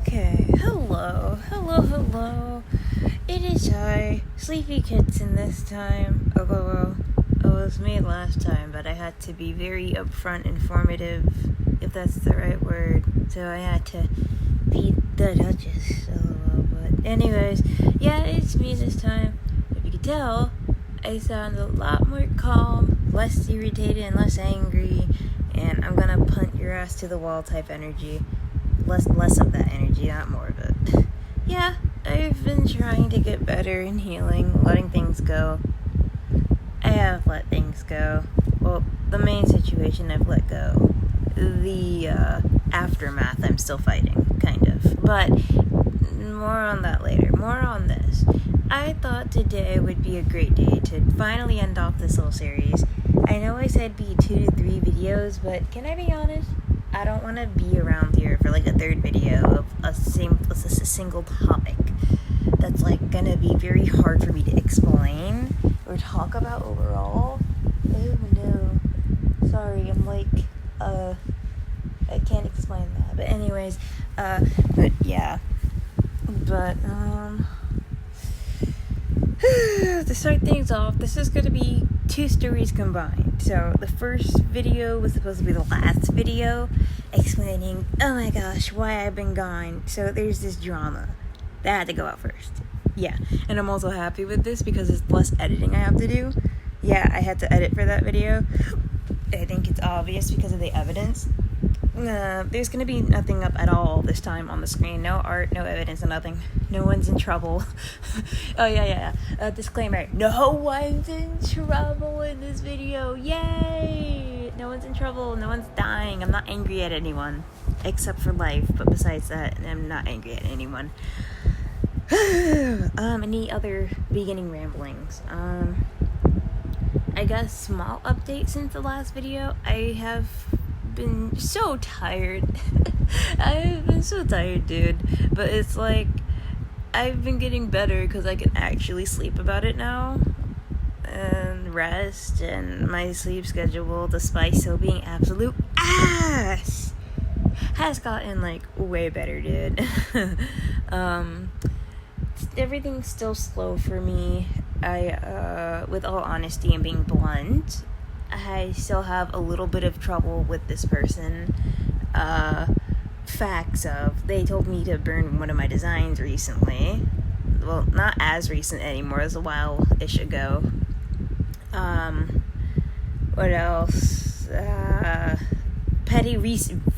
Okay, hello. It is I, Sleepy Kitten this time. Although it was me last time, but I had to be very upfront, informative, if that's the right word. So I had to beat the Duchess a little bit. Anyways, yeah, it's me this time. If you could tell, I sound a lot more calm, less irritated, and less angry. And I'm gonna punt your ass to the wall type energy. Less of that energy, not more of it. Yeah, I've been trying to get better in healing, letting things go. I have let things go. Well, the main situation I've let go. The aftermath I'm still fighting, kind of. But more on that later. More on this. I thought today would be a great day to finally end off this little series. I know I said be 2 to 3 videos, but can I be honest? I don't want to be around here for like a third video of a single topic that's like gonna be very hard for me to explain or talk about overall. Oh no, sorry, I'm like I can't explain that. But anyways, but yeah, but to start things off, this is gonna be 2 stories combined. So the first video was supposed to be the last video, explaining, oh my gosh, why I've been gone. So there's this drama that had to go out first. Yeah, and I'm also happy with this because it's less editing I have to do. Yeah, I had to edit for that video. I think it's obvious because of the evidence. There's gonna be nothing up at all this time on the screen. No art, no evidence, nothing. No one's in trouble. Oh yeah. Disclaimer: no one's in trouble in this video. Yay! No one's in trouble. No one's dying. I'm not angry at anyone, except for life. But besides that, I'm not angry at anyone. Any other beginning ramblings? I guess small update since the last video. I have been so tired. I've been so tired, dude. But it's like I've been getting better because I can actually sleep about it now and rest, and my sleep schedule, despite still being absolute ass, has gotten like way better, dude. Everything's still slow for me. I with all honesty and being blunt, I still have a little bit of trouble with this person. Facts of, they told me to burn one of my designs recently. Well, not as recent anymore, it was a while-ish ago. What else?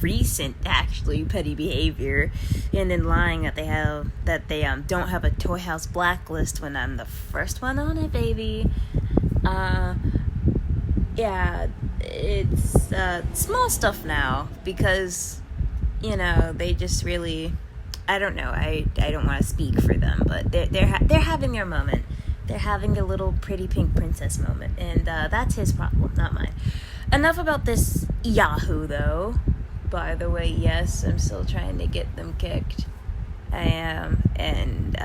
Recent petty behavior, and then lying that they don't have a Toy House blacklist when I'm the first one on it, baby. Yeah, it's small stuff now because, you know, they just really, I don't know, I don't want to speak for them, but they're having their moment. They're having a little pretty pink princess moment, and that's his problem, not mine. Enough about this Yahoo, though. By the way, yes, I'm still trying to get them kicked. I am, and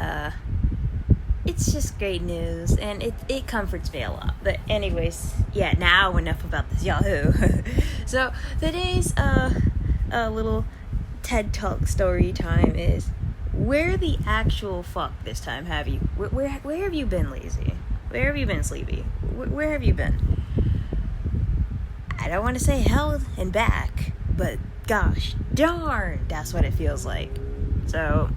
it's just great news, and it comforts me a lot. But anyways, yeah, now enough about this Yahoo. So today's little TED Talk story time is, where the actual fuck this time have you? Where have you been, lazy? Where have you been, sleepy? Where have you been? I don't want to say hell and back, but gosh darn, that's what it feels like. So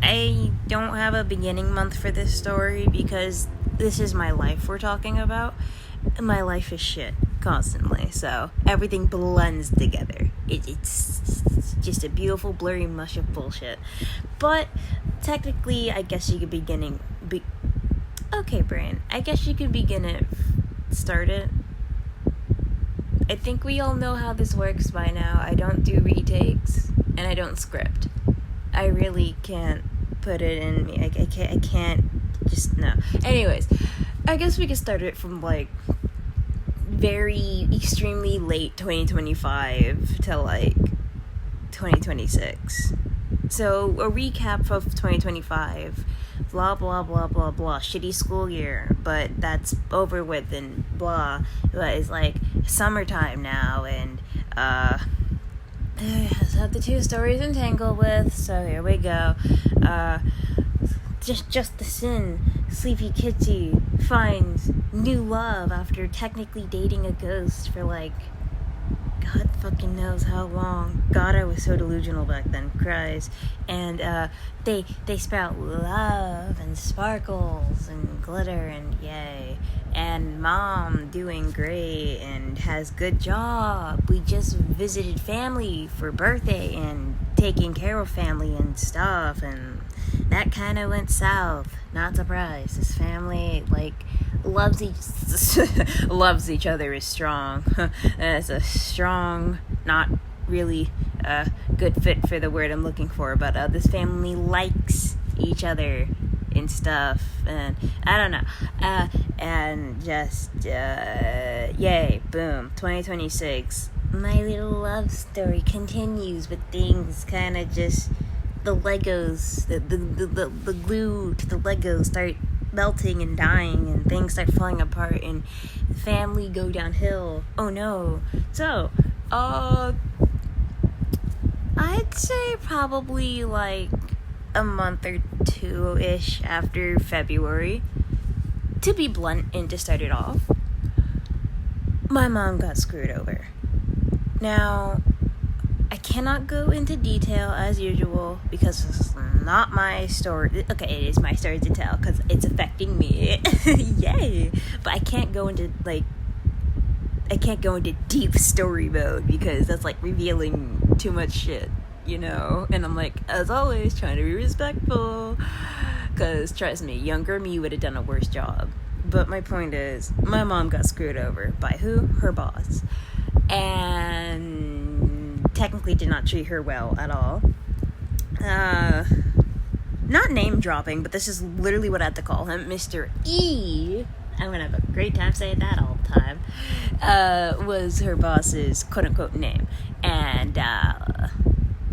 I don't have a beginning month for this story because this is my life we're talking about. My life is shit constantly, so everything blends together. It's just a beautiful blurry mush of bullshit. But technically, I guess you could okay, brain, I guess you could start it. I think we all know how this works by now. I don't do retakes, and I don't script. I really can't put it in me. I can't just, no. Anyways, I guess we could start it from like very extremely late 2025 to like 2026. So a recap of 2025. Blah blah blah blah blah, shitty school year, but that's over with and blah. But it's like summertime now, and just have the two stories entangled with, so here we go. Just the sin. Sleepy Kitty finds new love after technically dating a ghost for, like, God fucking knows how long. God, I was so delusional back then. Cries. And they sprout love and sparkles and glitter and yay. And mom doing great and has good job. We just visited family for birthday and taking care of family and stuff, and that kind of went south. Not surprised. This family, like, loves each other is strong. It's a strong, not really good fit for the word I'm looking for, but this family likes each other and stuff, and I don't know, and just yay, boom, 2026. My little love story continues, but things kind of just, the Legos, the glue to the Legos start melting and dying, and things start falling apart, and the family go downhill. Oh no. So, I'd say probably like a month or two-ish after February, to be blunt and to start it off, my mom got screwed over. Now, I cannot go into detail as usual because it's not my story. Okay, it is my story to tell because it's affecting me. Yay! But I can't go into deep story mode because that's like revealing too much shit, you know? And I'm like, as always, trying to be respectful because trust me, younger me would have done a worse job. But my point is, my mom got screwed over by who? Her boss. And technically did not treat her well at all. Not name dropping, but this is literally what I had to call him, Mr. E. I'm gonna have a great time saying that all the time. Was her boss's quote unquote name. And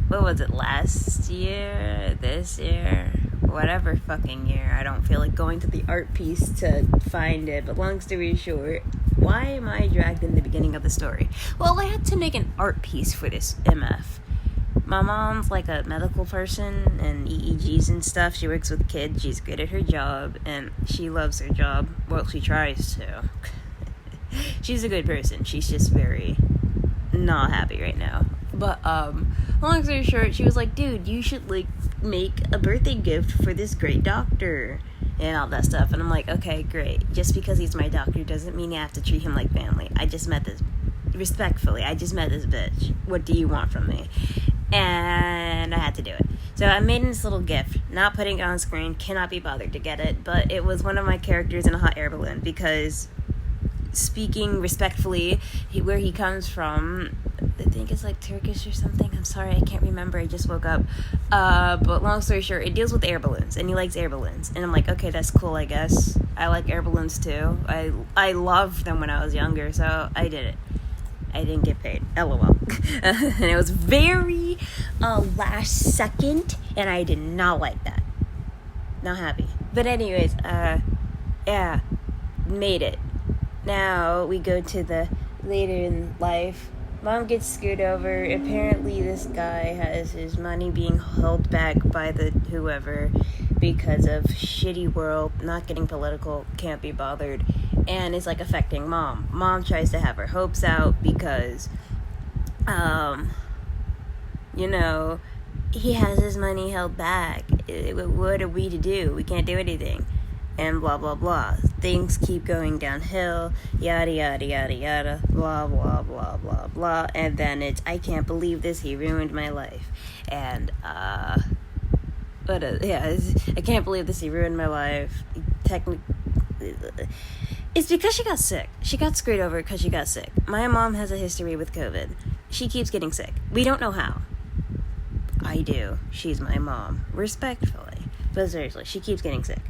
what was it, last year? This year? Whatever fucking year. I don't feel like going to the art piece to find it, but long story short, why am I dragged in the beginning of the story? Well, I had to make an art piece for this MF. My mom's like a medical person and EEGs and stuff. She works with kids. She's good at her job and she loves her job. Well, she tries to. She's a good person. She's just very not happy right now. But long story short, she was like, dude, you should like make a birthday gift for this great doctor and all that stuff. And I'm like, okay, great. Just because he's my doctor doesn't mean I have to treat him like family. I just met this bitch. What do you want from me? And I had to do it. So I made this little gift, not putting it on screen, cannot be bothered to get it, but it was one of my characters in a hot air balloon because, speaking respectfully, where he comes from, I think it's like Turkish or something. I'm sorry, I can't remember. I just woke up. But long story short, it deals with air balloons, and he likes air balloons. And I'm like, okay, that's cool, I guess. I like air balloons too. I loved them when I was younger, so I did it. I didn't get paid. LOL. And it was very last second, and I did not like that. Not happy. But anyways, yeah, made it. Now we go to the later in life. Mom gets screwed over. Apparently this guy has his money being held back by the whoever because of shitty world, not getting political, can't be bothered, and it's like affecting mom. Mom tries to have her hopes out because, you know, he has his money held back. What are we to do? We can't do anything. And blah, blah, blah. Things keep going downhill. Yada, yada, yada, yada. Blah, blah, blah, blah, blah. And then it's, I can't believe this. He ruined my life. And, I can't believe this. He ruined my life. It's because she got sick. She got screwed over because she got sick. My mom has a history with COVID. She keeps getting sick. We don't know how. I do. She's my mom. Respectfully. But seriously, she keeps getting sick.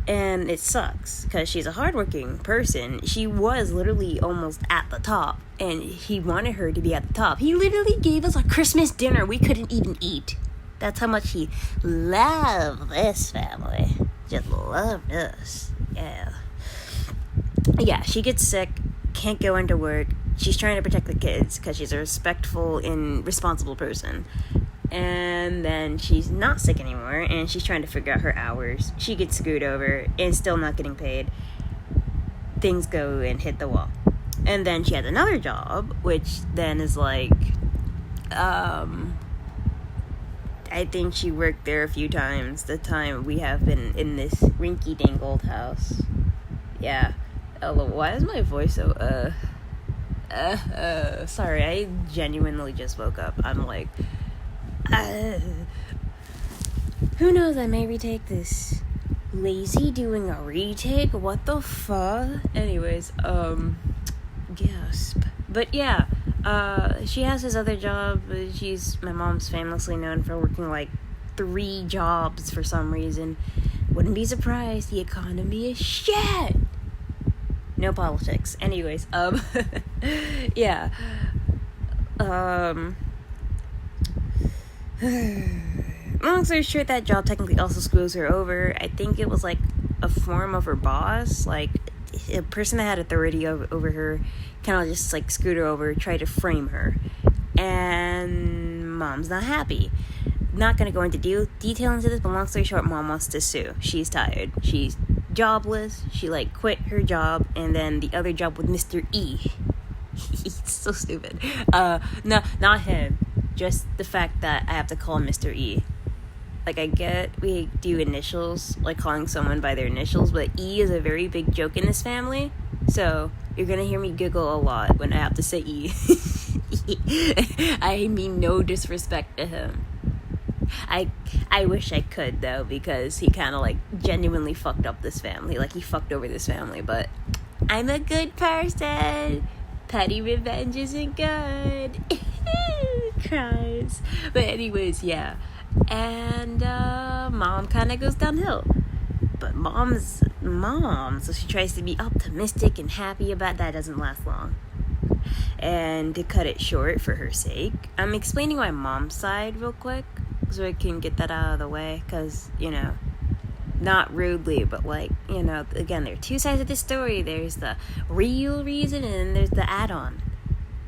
And it sucks because she's a hardworking person. She was literally almost at the top, and he wanted her to be at the top. He literally gave us a Christmas dinner we couldn't even eat. That's how much he loved this family. Just loved us. Yeah. Yeah, she gets sick, can't go into work. she's trying to protect the kids because she's a respectful and responsible person. And then she's not sick anymore, and she's trying to figure out her hours. She gets screwed over and still not getting paid. Things go and hit the wall. And then she has another job, which then is like, I think she worked there a few times. The time we have been in this rinky-dink old house. Yeah. Oh, why is my voice so, sorry, I genuinely just woke up. I'm like, who knows, I may retake this. Lazy doing a retake? What the fuck? Anyways, gasp. But yeah, she has this other job. My mom's famously known for working like 3 jobs for some reason. Wouldn't be surprised, the economy is shit! No politics. Anyways, yeah. Long story short, that job technically also screws her over. I think it was like a form of her boss, like a person that had authority over her kind of just like screwed her over, tried to frame her, and mom's not happy. Not gonna go into detail into this, but long story short, mom wants to sue. She's tired. She's jobless. She like quit her job, and then the other job with Mr. E. He's so stupid. No, not him. Just the fact that I have to call him Mr. E. Like, I get we do initials, like calling someone by their initials, but E is a very big joke in this family. So you're gonna hear me giggle a lot when I have to say E. I mean no disrespect to him. I wish I could, though, because he kind of like genuinely fucked up this family. Like, he fucked over this family, but I'm a good person. Petty revenge isn't good. Cries. But anyways, yeah. And mom kind of goes downhill. But mom's mom, so she tries to be optimistic and happy about that. Doesn't last long. And to cut it short for her sake, I'm explaining my mom's side real quick so I can get that out of the way, because, you know, not rudely, but like, you know, again, there are 2 sides of this story. There's the real reason, and then there's the add-on.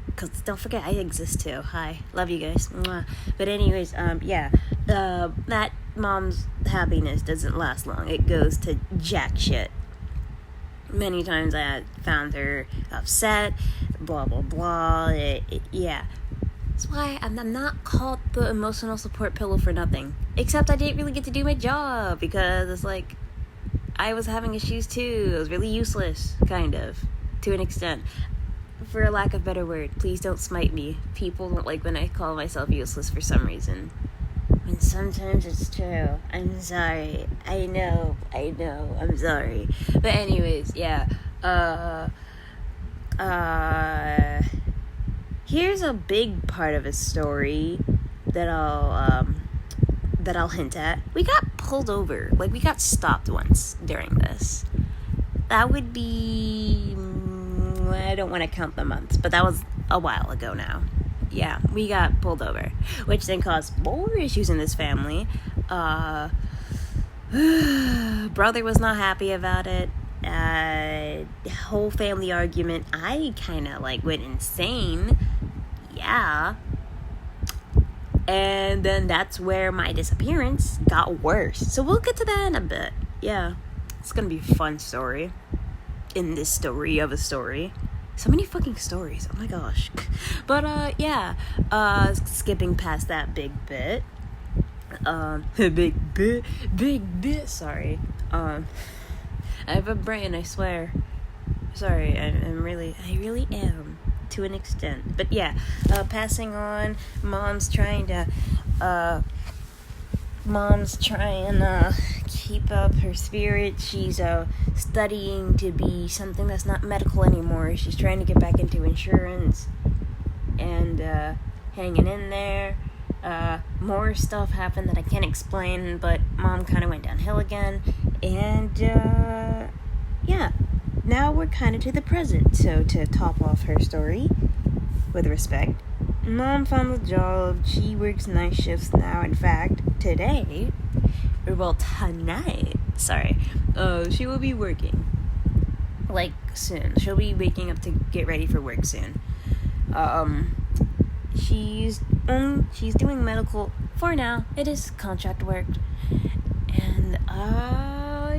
Because don't forget, I exist too. Hi, love you guys. Mwah. But anyways, yeah, that mom's happiness doesn't last long. It goes to jack shit. Many times I found her upset, blah blah blah. Yeah, that's why I'm not called the emotional support pillow for nothing. Except I didn't really get to do my job, because it's like I was having issues too. It was really useless, kind of, to an extent. For a lack of a better word, please don't smite me. People don't like when I call myself useless for some reason. And sometimes it's true. I'm sorry. I know. I'm sorry. But anyways, yeah. Here's a big part of a story that I'll hint at. We got pulled over. Like, we got stopped once during this. That would be... I don't want to count the months, but that was a while ago now. Yeah, we got pulled over, which then caused more issues in this family. Brother was not happy about it. Whole family argument. I kind of like went insane. Yeah. And then that's where my disappearance got worse. So we'll get to that in a bit. Yeah, it's gonna be a fun story. In this story of a story. So many fucking stories. Oh my gosh. But, yeah. Skipping past that big bit. Big bit. Sorry. I have a brain, I swear. Sorry, I really am. To an extent. But yeah, passing on. Mom's trying to keep up her spirit. She's studying to be something that's not medical anymore. She's trying to get back into insurance and hanging in there. More stuff happened that I can't explain, but mom kind of went downhill again. And yeah, now we're kind of to the present. So to top off her story with respect, mom found a job. She works night shifts now. In fact, tonight, she will be working, like, soon. She'll be waking up to get ready for work soon. She's doing medical for now. It is contract work. And,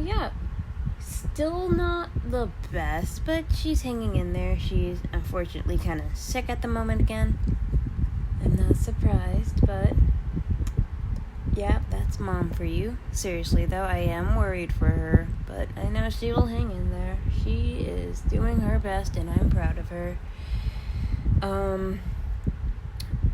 yeah. Still not the best, but she's hanging in there. She's unfortunately kind of sick at the moment again. I'm not surprised, but yeah, that's Mom for you. Seriously, though, I am worried for her, but I know she will hang in there. She is doing her best, and I'm proud of her.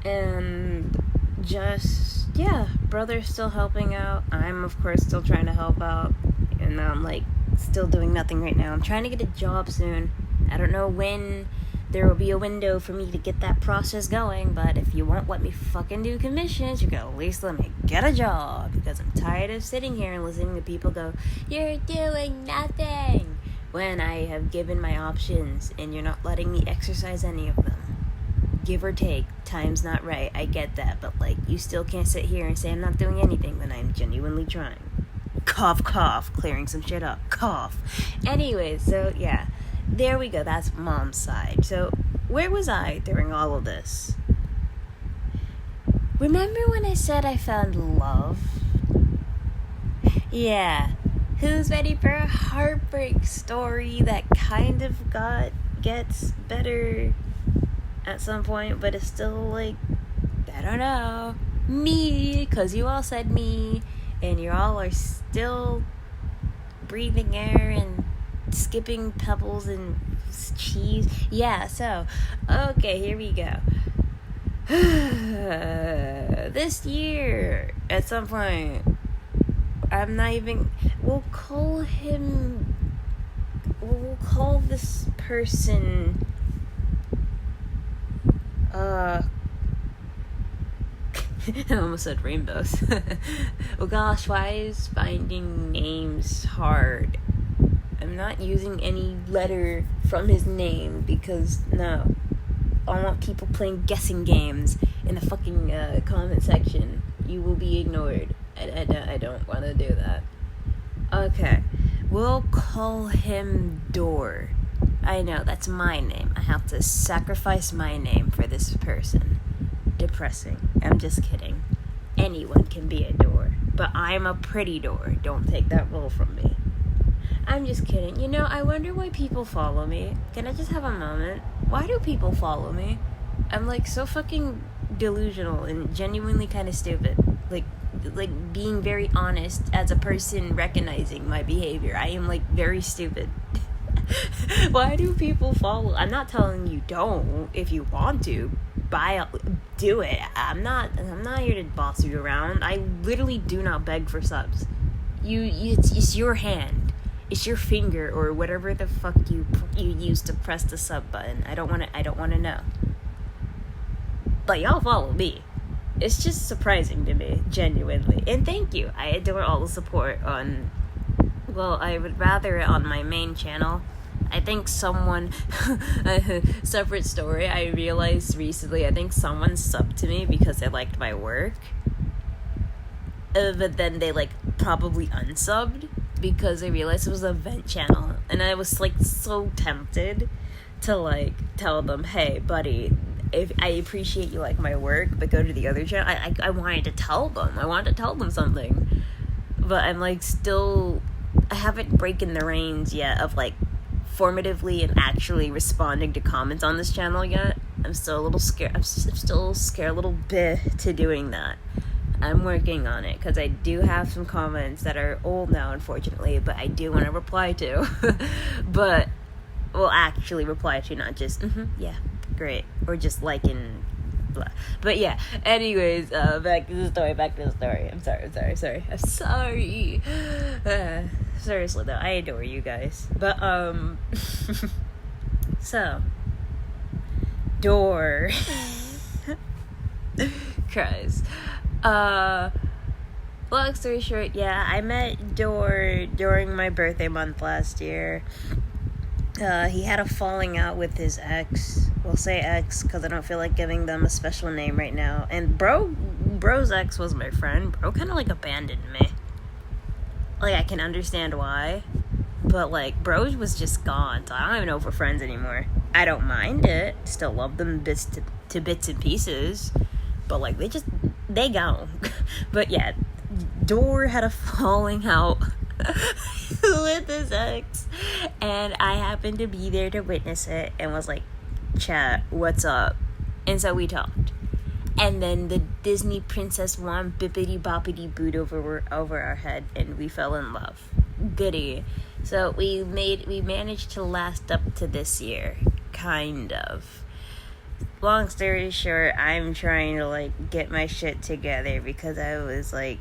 And just, yeah, brother's still helping out. I'm, of course, still trying to help out, and I'm, like, still doing nothing right now. I'm trying to get a job soon. I don't know when there will be a window for me to get that process going, but if you won't let me fucking do commissions, you can at least let me get a job, because I'm tired of sitting here and listening to people go, "You're doing nothing," when I have given my options and you're not letting me exercise any of them. Give or take, time's not right, I get that, but, like, you still can't sit here and say I'm not doing anything when I'm genuinely trying. Cough, cough, clearing some shit up, cough. Anyways, so, yeah, there we go, that's Mom's side. So, where was I during all of this? Remember when I said I found love? Yeah, who's ready for a heartbreak story that kind of gets better at some point, but it's still, like, I don't know, me, because you all said me, and you all are still breathing air and skipping pebbles and cheese. Yeah, so, okay, here we go. This year, at some point, I'm not even, we'll call this person, I almost said rainbows. Oh gosh, why is finding names hard? I'm not using any letter from his name because, no. I want people playing guessing games in the fucking comment section. You will be ignored. I don't want to do that. Okay. We'll call him Door. I know, that's my name. I have to sacrifice my name for this person. Depressing. I'm just kidding. Anyone can be a door, but I'm a pretty door. Don't take that role from me. I'm just kidding. You know, I wonder why people follow me. Can I just have a moment? Why do people follow me? I'm, like, so fucking delusional and genuinely kind of stupid. Like being very honest as a person recognizing my behavior. I am, like, very stupid. Why do people follow? I'm not telling you don't. If you want to, do it. I'm not here to boss you around. I literally do not beg for subs. It's your hand. It's your finger or whatever the fuck you use to press the sub button. I don't want to know. But y'all follow me. It's just surprising to me, genuinely. And thank you. I adore all the support on, well, I would rather on my main channel. I think someone, separate story, I realized recently, I think someone subbed to me because they liked my work. But then they, like, probably unsubbed because they realized it was a vent channel. And I was, like, so tempted to, like, tell them, hey, buddy, if I appreciate you like my work, but go to the other channel. I wanted to tell them. I wanted to tell them something. But I'm, like, still, I haven't broken the reins yet of, like, formatively and actually responding to comments on this channel yet. I'm still a little scared. I'm still scared a little bit to doing that. I'm working on it because I do have some comments that are old now, unfortunately, but I do want to reply to. But will actually reply to, not just yeah, great, or just liking blah. But yeah, anyways, back to the story. I'm sorry. Seriously though, I adore you guys. But so Door cries. Long story short, yeah, I met Door during my birthday month last year. He had a falling out with his ex. We'll say ex because I don't feel like giving them a special name right now. And bro's ex was my friend. Bro kind of, like, abandoned me. Like, I can understand why, but, like, bro was just gone, so I don't even know if we're friends anymore. I don't mind it. Still love them to bits and pieces. But, like, they gone. But, yeah, Door had a falling out with his ex. And I happened to be there to witness it and was like, chat, what's up? And so we talked. And then the Disney princess won bippity boppity boot over our head, and we fell in love. Goody. So we managed to last up to this year. Kind of. Long story short, I'm trying to, like, get my shit together because I was, like,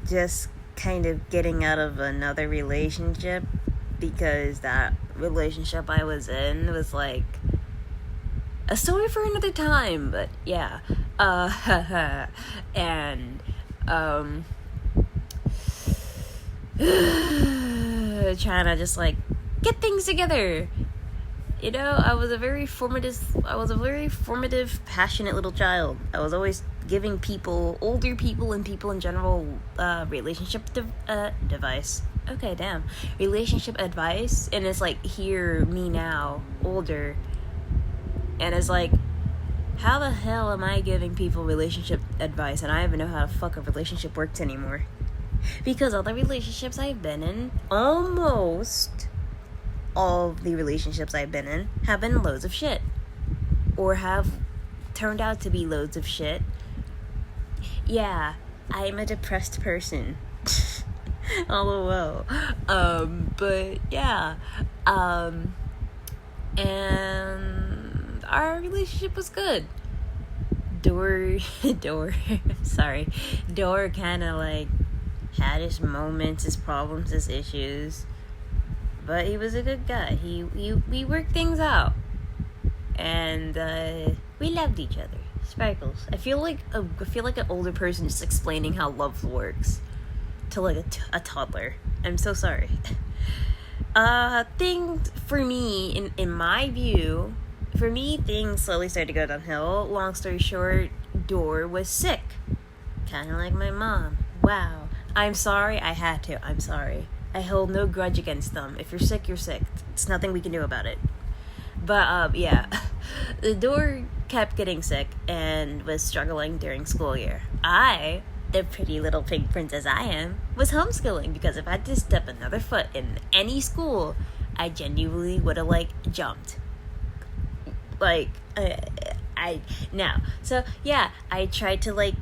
just kind of getting out of another relationship because that relationship I was in was, like, a story for another time, but yeah. And, trying to just, like, get things together. You know, I was a very formative, passionate little child. I was always giving people, older people and people in general, relationship advice. Okay, damn. Relationship advice. And it's like, hear me now, older. And it's like, how the hell am I giving people relationship advice and I don't even know how the fuck a relationship works anymore? Because all the relationships I've been in, almost all of the relationships I've been in have been loads of shit. Or have turned out to be loads of shit. Yeah, I'm a depressed person. LOL. But yeah. And our relationship was good. Door kind of, like, had his moments, his problems, his issues. But he was a good guy. We worked things out. And we loved each other. Sparkles. I feel like an older person just explaining how love works to, like, a toddler. I'm so sorry. Things for me, in my view, for me, things slowly started to go downhill. Long story short, Door was sick. Kind of like my mom. Wow. I'm sorry. I had to. I'm sorry. I hold no grudge against them. If you're sick, you're sick. It's nothing we can do about it. But, yeah. The Door kept getting sick and was struggling during school year. I, the pretty little pink princess I am, was homeschooling because if I had to step another foot in any school, I genuinely would have, like, jumped. Like, So, yeah, I tried to, like,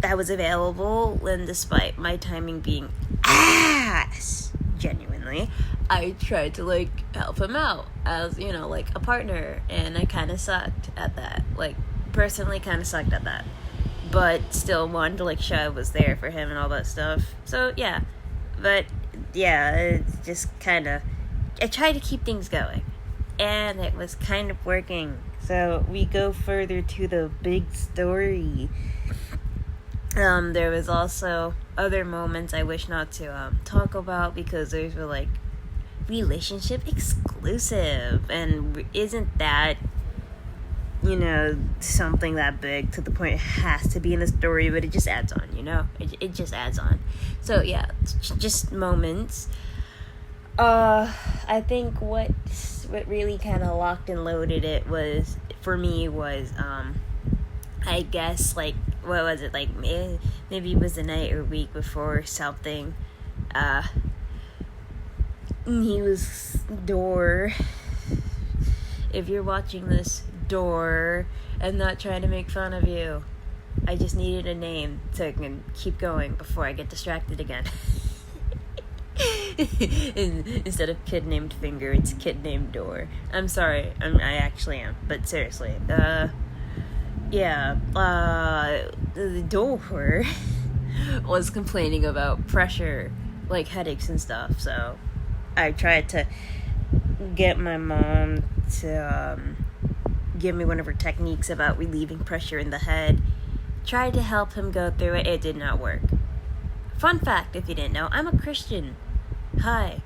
I was available, and despite my timing being ass, genuinely, I tried to, like, help him out as, you know, like, a partner, and I kind of sucked at that. Like, personally kind of sucked at that. But still wanted to, like, show I was there for him and all that stuff. So, yeah. But, yeah, it's just kind of, I tried to keep things going. And it was kind of working. So, we go further to the big story. There was also other moments I wish not to talk about because those were, like, relationship exclusive, and isn't that, you know, something that big to the point it has to be in the story, but it just adds on, you know, it just adds on. So yeah, just moments. I think what really kind of locked and loaded it was, for me, was I guess, like, what was it, like, maybe it was the night or week before something, he was Door. If you're watching this, Door, I'm not trying to make fun of you. I just needed a name so I can keep going before I get distracted again. Instead of kid named Finger, it's kid named Door. I'm sorry, I actually am, but seriously, the Door was complaining about pressure, like headaches and stuff, so I tried to get my mom to give me one of her techniques about relieving pressure in the head. Tried to help him go through it. It did not work. Fun fact, if you didn't know, I'm a Christian. Hi.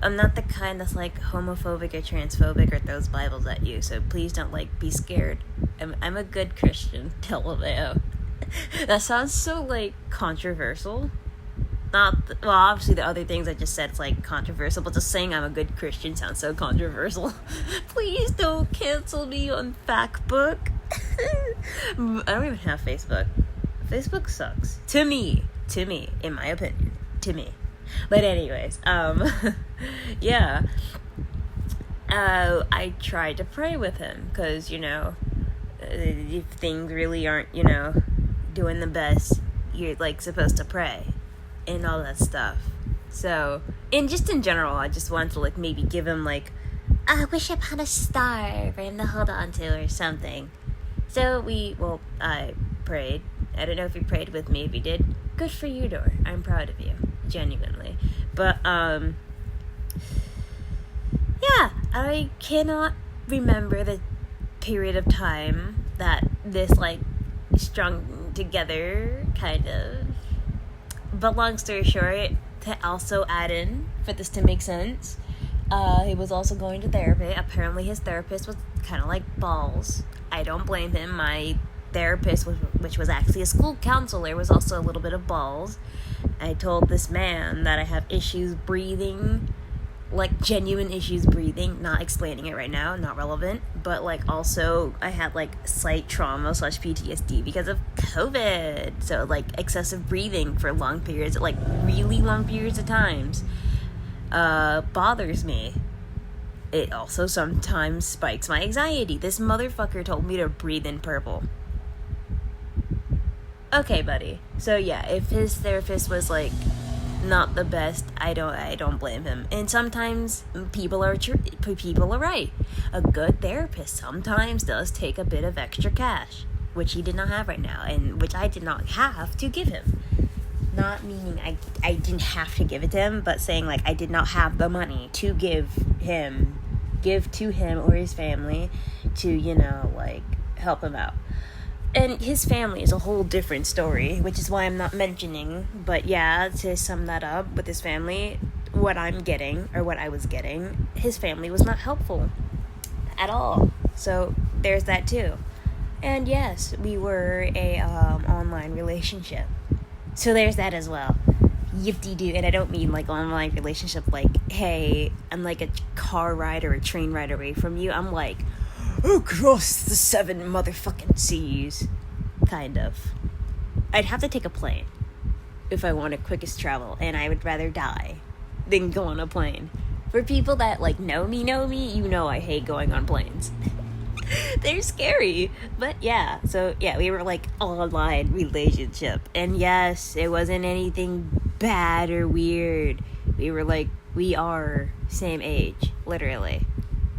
I'm not the kind that's, like, homophobic or transphobic or throws Bibles at you, so please don't, like, be scared. I'm a good Christian. Tell them. That sounds so, like, controversial. Well, obviously the other things I just said, it's like controversial, but just saying I'm a good Christian sounds so controversial. Please don't cancel me on Factbook. I don't even have Facebook. Facebook sucks. To me, in my opinion. To me. But anyways, yeah. I tried to pray with him, because, if things really aren't, doing the best, you're, like, supposed to pray. And all that stuff. So, and just in general, I just wanted to, like, maybe give him, like, a wish upon a star for him to hold on to or something. So I prayed. I don't know if you prayed with me. If you did, good for you, Dor. I'm proud of you. Genuinely. But, yeah, I cannot remember the period of time that this, like, strung together, kind of. But long story short, to also add in, for this to make sense, he was also going to therapy. Apparently his therapist was kind of like balls. I don't blame him. My therapist, which was actually a school counselor, was also a little bit of balls. I told this man that I have issues breathing, like genuine issues breathing, not explaining it right now, not relevant, but like also I had like slight trauma / PTSD because of COVID, so like excessive breathing for long periods, like really long periods of times, bothers me. It also sometimes spikes my anxiety. This motherfucker told me to breathe in purple. Okay, buddy. So yeah, if his therapist was like not the best, I don't blame him. And sometimes people are right. A good therapist sometimes does take a bit of extra cash, which he did not have right now, and which I did not have to give him. Not meaning I didn't have to give it to him, but saying like I did not have the money to give to him or his family to, like, help him out. And his family is a whole different story, which is why I'm not mentioning. But yeah, to sum that up with his family, what I was getting, his family was not helpful at all. So there's that too. And yes, we were a online relationship. So there's that as well. Yip-de-doo. And I don't mean like online relationship like, hey, I'm like a car ride or a train ride away from you. I'm like, across the 7 motherfucking seas. Kind of. I'd have to take a plane if I wanted quickest travel, and I would rather die than go on a plane. For people that like know me, I hate going on planes. They're scary. But yeah, so yeah, we were like online relationship. And yes, it wasn't anything bad or weird. We are same age, literally.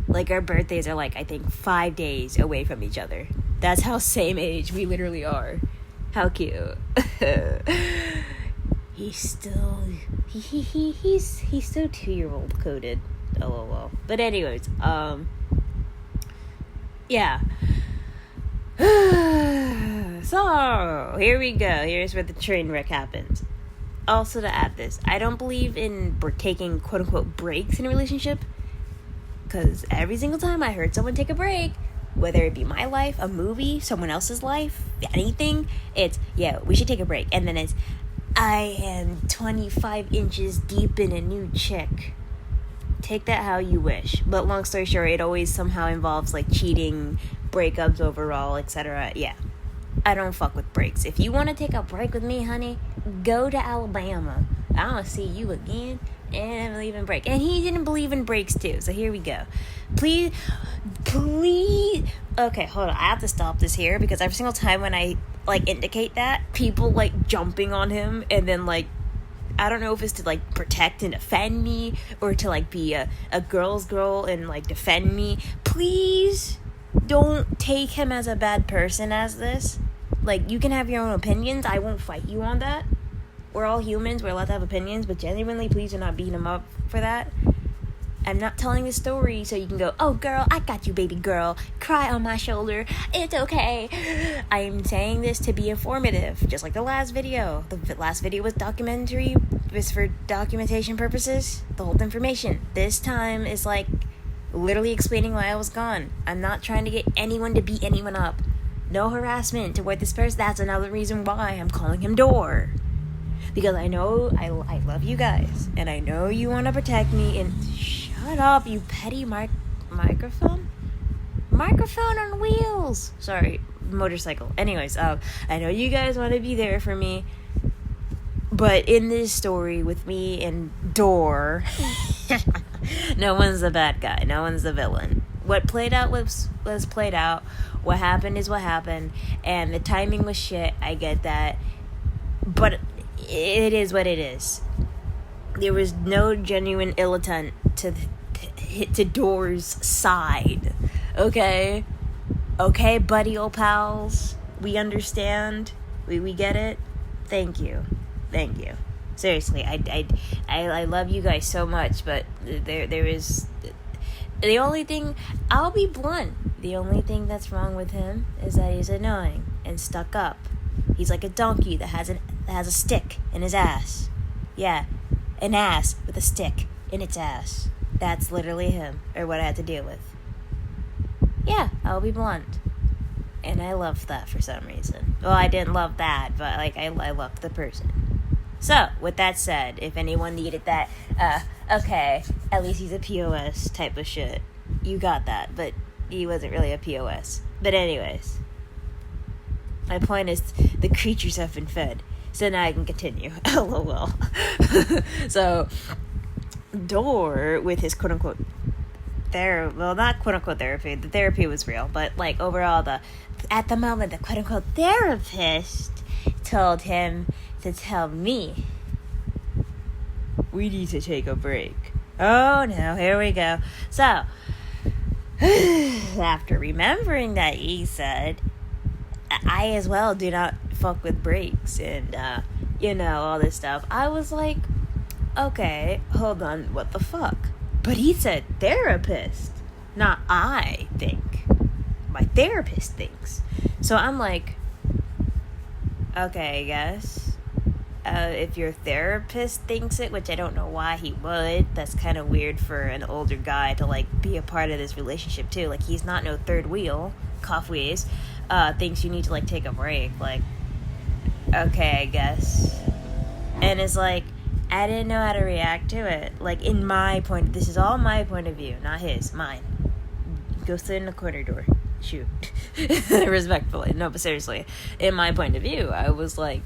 Like, our birthdays are, like, I think 5 days away from each other. That's how same age we literally are. How cute. He's still 2-year-old coded. LOL. But anyways, yeah. So, here we go. Here's where the train wreck happens. Also, to add this, I don't believe in taking quote-unquote breaks in a relationship. Because every single time I heard someone take a break, whether it be my life, a movie, someone else's life, anything, it's, yeah, we should take a break. And then it's, I am 25 inches deep in a new chick. Take that how you wish. But long story short, it always somehow involves, like, cheating, breakups overall, etc. Yeah. I don't fuck with breaks. If you want to take a break with me, honey, go to Alabama. I want to see you again. And I believe in break. And he didn't believe in breaks too. So here we go. Please. Okay, hold on. I have to stop this here because every single time when I like indicate that, people like jumping on him, and then like, I don't know if it's to like protect and defend me or to like be a girl's girl and like defend me. Please don't take him as a bad person as this. Like, you can have your own opinions. I won't fight you on that. We're all humans. We're allowed to have opinions. But genuinely, please do not beat him up for that. I'm not telling this story so you can go, oh, girl, I got you, baby girl. Cry on my shoulder. It's okay. I am saying this to be informative, just like the last video. The last video was documentary. It was for documentation purposes. The whole information. This time is like literally explaining why I was gone. I'm not trying to get anyone to beat anyone up. No harassment toward this person. That's another reason why I'm calling him Door. Because I know I love you guys, and I know you want to protect me, and shut up, you petty microphone on wheels. Sorry, motorcycle. Anyways, I know you guys want to be there for me, but in this story with me and Door, no one's the bad guy, no one's the villain. What played out was played out. What happened is what happened, and the timing was shit. I get that, but it is what it is. There was no genuine ill intent to hit to Door's side. Okay, buddy, old pals. We understand. We get it. Thank you. Seriously, I love you guys so much, but there is the only thing. I'll be blunt. The only thing that's wrong with him is that he's annoying and stuck up. He's like a donkey that has a stick in his ass. Yeah, an ass with a stick in its ass. That's literally him, or what I had to deal with. Yeah, I'll be blunt. And I loved that for some reason. Well, I didn't love that, but like I loved the person. So, with that said, if anyone needed that, okay, at least he's a POS type of shit. You got that, but he wasn't really a POS. But anyways, my point is the creatures have been fed. So now I can continue. LOL. So, Door, with his quote-unquote not quote-unquote therapy. The therapy was real, but like overall, at the moment, the quote-unquote therapist told him to tell me, we need to take a break. Oh no, here we go. So, after remembering that he said, I as well do not fuck with breaks and, all this stuff, I was like, okay, hold on, what the fuck? But he said therapist, not I think. My therapist thinks. So I'm like, okay, I guess. If your therapist thinks it, which I don't know why he would, that's kind of weird for an older guy to, like, be a part of this relationship, too. Like, he's not no third wheel, coffees, thinks you need to, like, take a break. Like, okay, I guess. And it's like, I didn't know how to react to it. Like, in my point, this is all my point of view, not his, mine. Go sit in the corner, Door. Shoot. Respectfully. No, but seriously, in my point of view, I was like,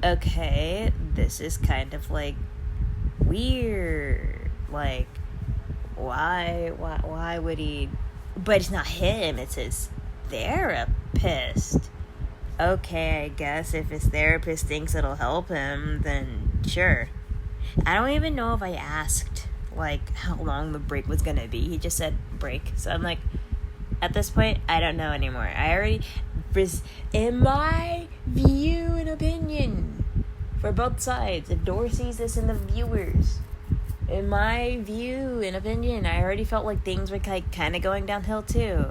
okay, this is kind of, like, weird. Like, why would he... But it's not him, it's his therapist. Okay, I guess if his therapist thinks it'll help him, then sure. I don't even know if I asked, like, how long the break was gonna be. He just said break. So I'm like, at this point, I don't know anymore. I already... In my view and opinion, for both sides, if Door sees this and the viewers, in my view and opinion, I already felt like things were kind of going downhill too.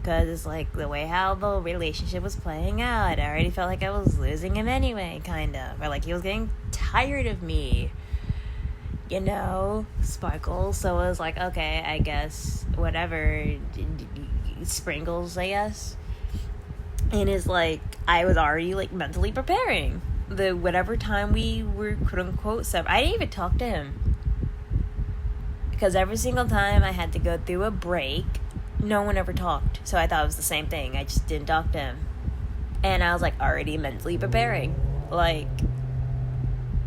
Because it's like the way how the relationship was playing out, I already felt like I was losing him anyway, kind of. Or like he was getting tired of me. Sparkle. So it was like, okay, I guess, whatever. Sprinkles, I guess. And it's like, I was already, like, mentally preparing. Whatever time we were, quote-unquote, separate. I didn't even talk to him. Because every single time I had to go through a break, no one ever talked. So I thought it was the same thing. I just didn't talk to him. And I was, like, already mentally preparing. Like,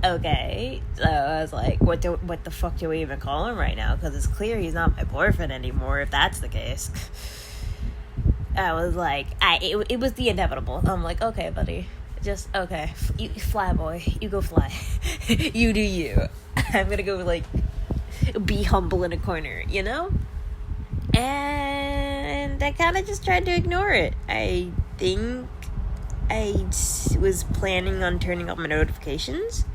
okay. So I was like, what the fuck do we even call him right now? Because it's clear he's not my boyfriend anymore, if that's the case. I was like, it was the inevitable. I'm like, okay, buddy. Just, okay. You fly, boy. You go fly. You do you. I'm gonna go, like, be humble in a corner, And I kind of just tried to ignore it. I think I was planning on turning off my notifications.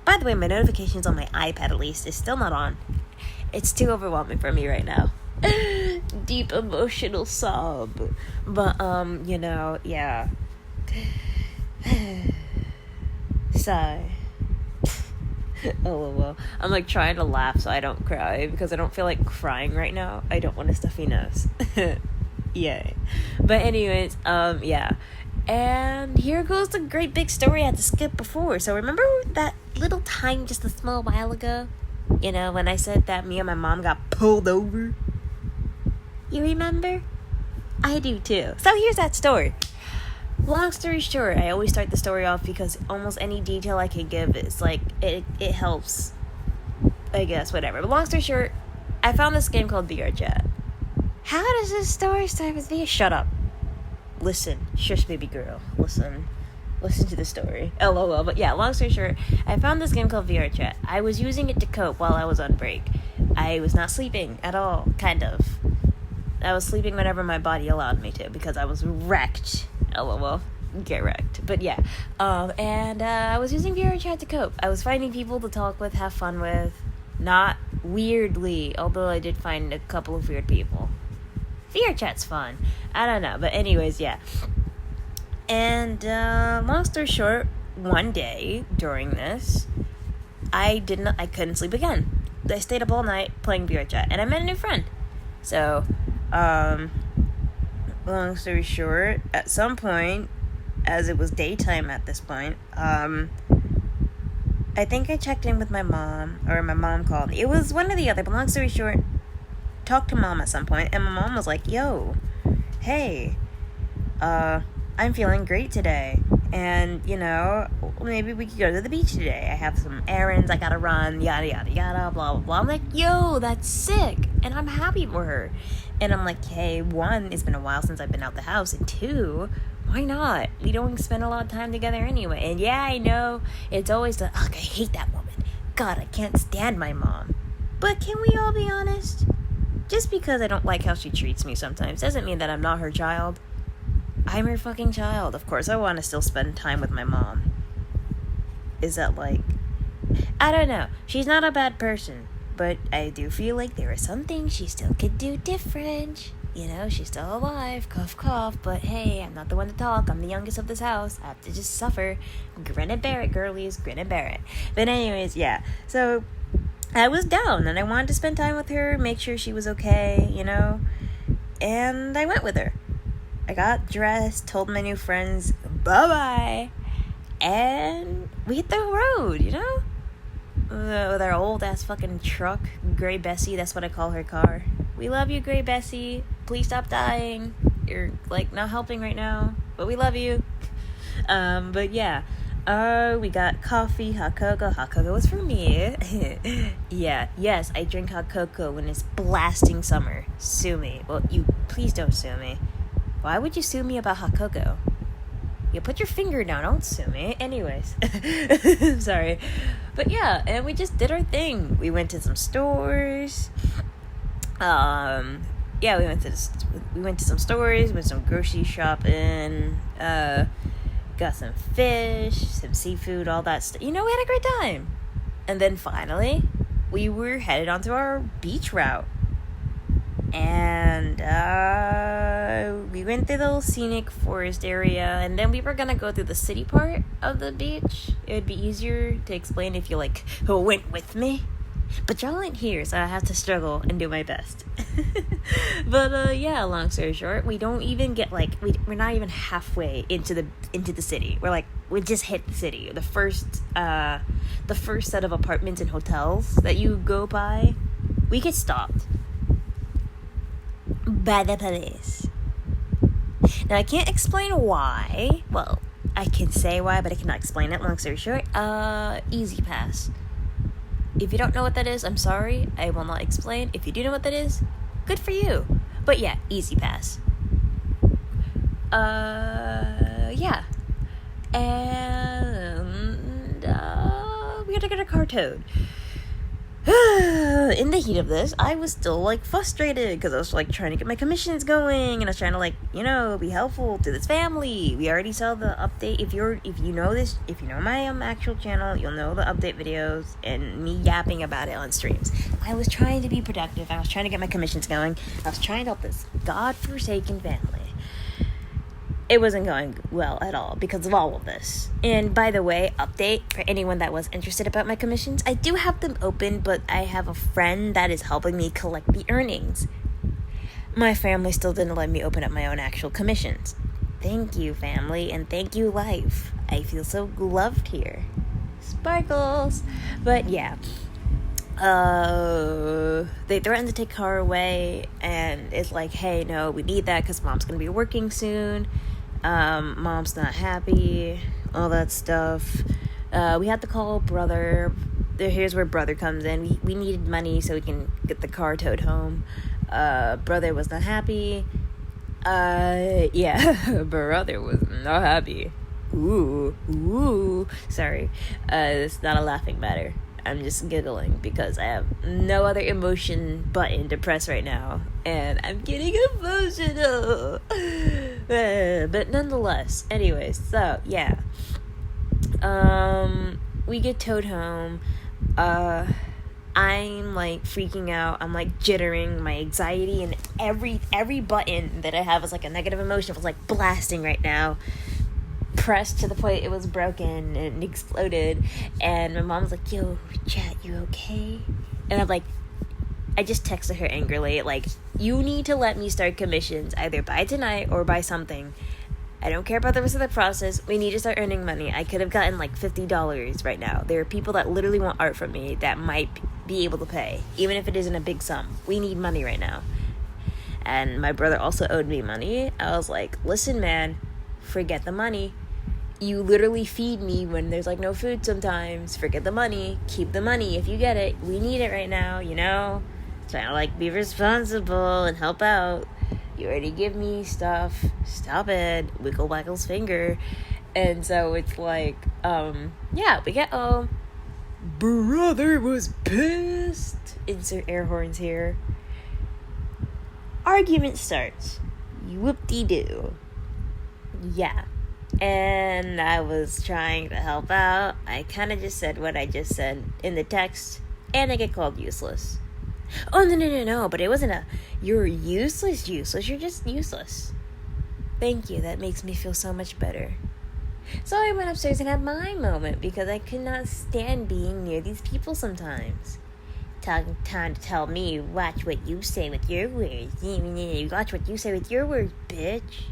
By the way, my notifications on my iPad, at least, is still not on. It's too overwhelming for me right now. Deep emotional sob. But, yeah. Sigh. Oh, well. I'm, like, trying to laugh so I don't cry, because I don't feel like crying right now. I don't want a stuffy nose. Yay. But anyways, yeah. And here goes the great big story I had to skip before. So remember that little time just a small while ago? You know, when I said that me and my mom got pulled over? You remember? I do too. So here's that story. Long story short, I always start the story off because almost any detail I can give is like, it helps. I guess, whatever. But long story short, I found this game called VR Chat. How does this story start with VR? Shut up. Listen. Shush, baby girl. Listen to the story. LOL. But yeah, long story short, I found this game called VR Chat. I was using it to cope while I was on break. I was not sleeping at all, kind of. I was sleeping whenever my body allowed me to because I was wrecked. LOL. Get wrecked. But yeah. And I was using VR Chat to cope. I was finding people to talk with, have fun with. Not weirdly, although I did find a couple of weird people. VR Chat's fun. I don't know. But anyways, yeah. And long story short, one day during this, I couldn't sleep again. I stayed up all night playing VR Chat, and I met a new friend. So, long story short, at some point, as it was daytime at this point, I think I checked in with my mom, or my mom called me. It was one or the other, but long story short, talked to mom at some point, and my mom was like, yo, hey, I'm feeling great today, and, you know, maybe we could go to the beach today. I have some errands I gotta run, yada, yada, yada, blah, blah, blah. I'm like, yo, that's sick, and I'm happy for her. And I'm like, hey, one, it's been a while since I've been out the house, and two, why not? We don't spend a lot of time together anyway. And yeah, I know, it's always ugh, I hate that woman. God, I can't stand my mom. But can we all be honest? Just because I don't like how she treats me sometimes doesn't mean that I'm not her child. I'm her fucking child. Of course, I want to still spend time with my mom. Is that like... I don't know. She's not a bad person. But I do feel like there are some things she still could do different. You know, she's still alive. Cough, cough. But hey, I'm not the one to talk. I'm the youngest of this house. I have to just suffer. Grin and bear it, girlies. Grin and bear it. But anyways, yeah. So... I was down, and I wanted to spend time with her, make sure she was okay, you know, and I went with her. I got dressed, told my new friends, bye-bye, and we hit the road, you know, with our old-ass fucking truck, Gray Bessie, that's what I call her car. We love you, Gray Bessie, please stop dying, you're, like, not helping right now, but we love you. But yeah. We got coffee, hot cocoa. Hot cocoa was for me. Yeah, yes, I drink hot cocoa when it's blasting summer. Sue me. Well, please don't sue me. Why would you sue me about hot cocoa? You put your finger down, don't sue me. Anyways. Sorry. But yeah, and we just did our thing. We went to some stores. Yeah, we went to some stores, went some grocery shopping, got some fish, some seafood, all that stuff. You know, we had a great time. And then finally, we were headed onto our beach route. And we went through the little scenic forest area, and then we were gonna go through the city part of the beach. It would be easier to explain if you, like, went with me. But y'all ain't here, so I have to struggle and do my best. But yeah, long story short, we don't even get we're not even halfway into the city. We just hit the city. The first set of apartments and hotels that you go by, we get stopped by the police. Now I can't explain why. Well, I can say why, but I cannot explain it. Long story short, easy pass. If you don't know what that is, I'm sorry. I will not explain. If you do know what that is, good for you. But yeah, easy pass. Yeah. And we had to get a car towed. In the heat of this, I was still, like, frustrated because I was, like, trying to get my commissions going, and I was trying to, like, you know, be helpful to this family. We already saw the update. If you know my actual channel, you'll know the update videos and me yapping about it on streams. I was trying to be productive. I was trying to get my commissions going. I was trying to help this godforsaken family. It wasn't going well at all because of all of this. And by the way, update for anyone that was interested about my commissions, I do have them open, but I have a friend that is helping me collect the earnings. My family still didn't let me open up my own actual commissions. Thank you, family, and thank you, life. I feel so loved here. Sparkles. But yeah. They threatened to take car away, and it's like, hey, no, we need that because mom's gonna be working soon. Mom's not happy, all that stuff. We had to call brother. Here's where brother comes in. We needed money so we can get the car towed home. Brother was not happy. Yeah, brother was not happy. Ooh, sorry. It's not a laughing matter. I'm just giggling because I have no other emotion button to press right now, and I'm getting emotional. But nonetheless, anyways, so yeah. We get towed home. I'm like freaking out. I'm like jittering. My anxiety and every button that I have is like a negative emotion was like blasting right now. Pressed to the point it was broken and exploded. And my mom's like, yo, chat, you okay? And I'm like, I just texted her angrily, like, you need to let me start commissions either by tonight or by something. I don't care about the rest of the process. We need to start earning money. I could have gotten like $50 right now. There are people that literally want art from me that might be able to pay, even if it isn't a big sum. We need money right now. And my brother also owed me money. I was like, listen, man, forget the money. You literally feed me when there's like no food sometimes. Forget the money. Keep the money if you get it. We need it right now, you know? Trying to like be responsible and help out. You already give me stuff. Stop it. Wiggle waggle's finger. And so it's like, yeah, we get home. Brother was pissed. Insert air horns here. Argument starts. Whoop-de-doo. Yeah. And I was trying to help out. I kind of just said what I just said in the text, and I get called useless. Oh, no, but it wasn't you're useless, you're just useless. Thank you, that makes me feel so much better. So I went upstairs and had my moment, because I could not stand being near these people sometimes. Time to tell me, watch what you say with your words. Watch what you say with your words, bitch.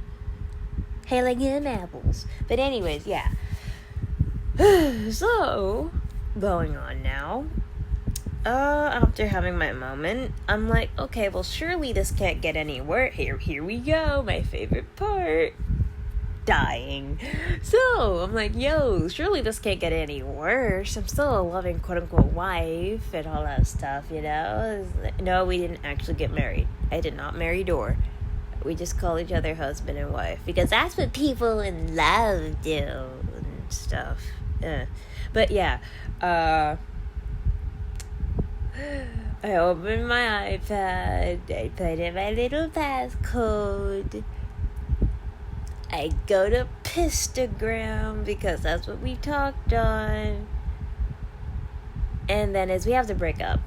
Hey, like them apples. But anyways, yeah. So, going on now. After having my moment, I'm like, okay, well, surely this can't get any worse. Here we go, my favorite part. Dying. So, I'm like, yo, surely this can't get any worse. I'm still a loving, quote-unquote, wife and all that stuff, you know? No, we didn't actually get married. I did not marry Dor. We just call each other husband and wife, because that's what people in love do and stuff. But yeah, I opened my iPad, I put in my little passcode, I go to Pistagram, because that's what we talked on, and then as we have to break up.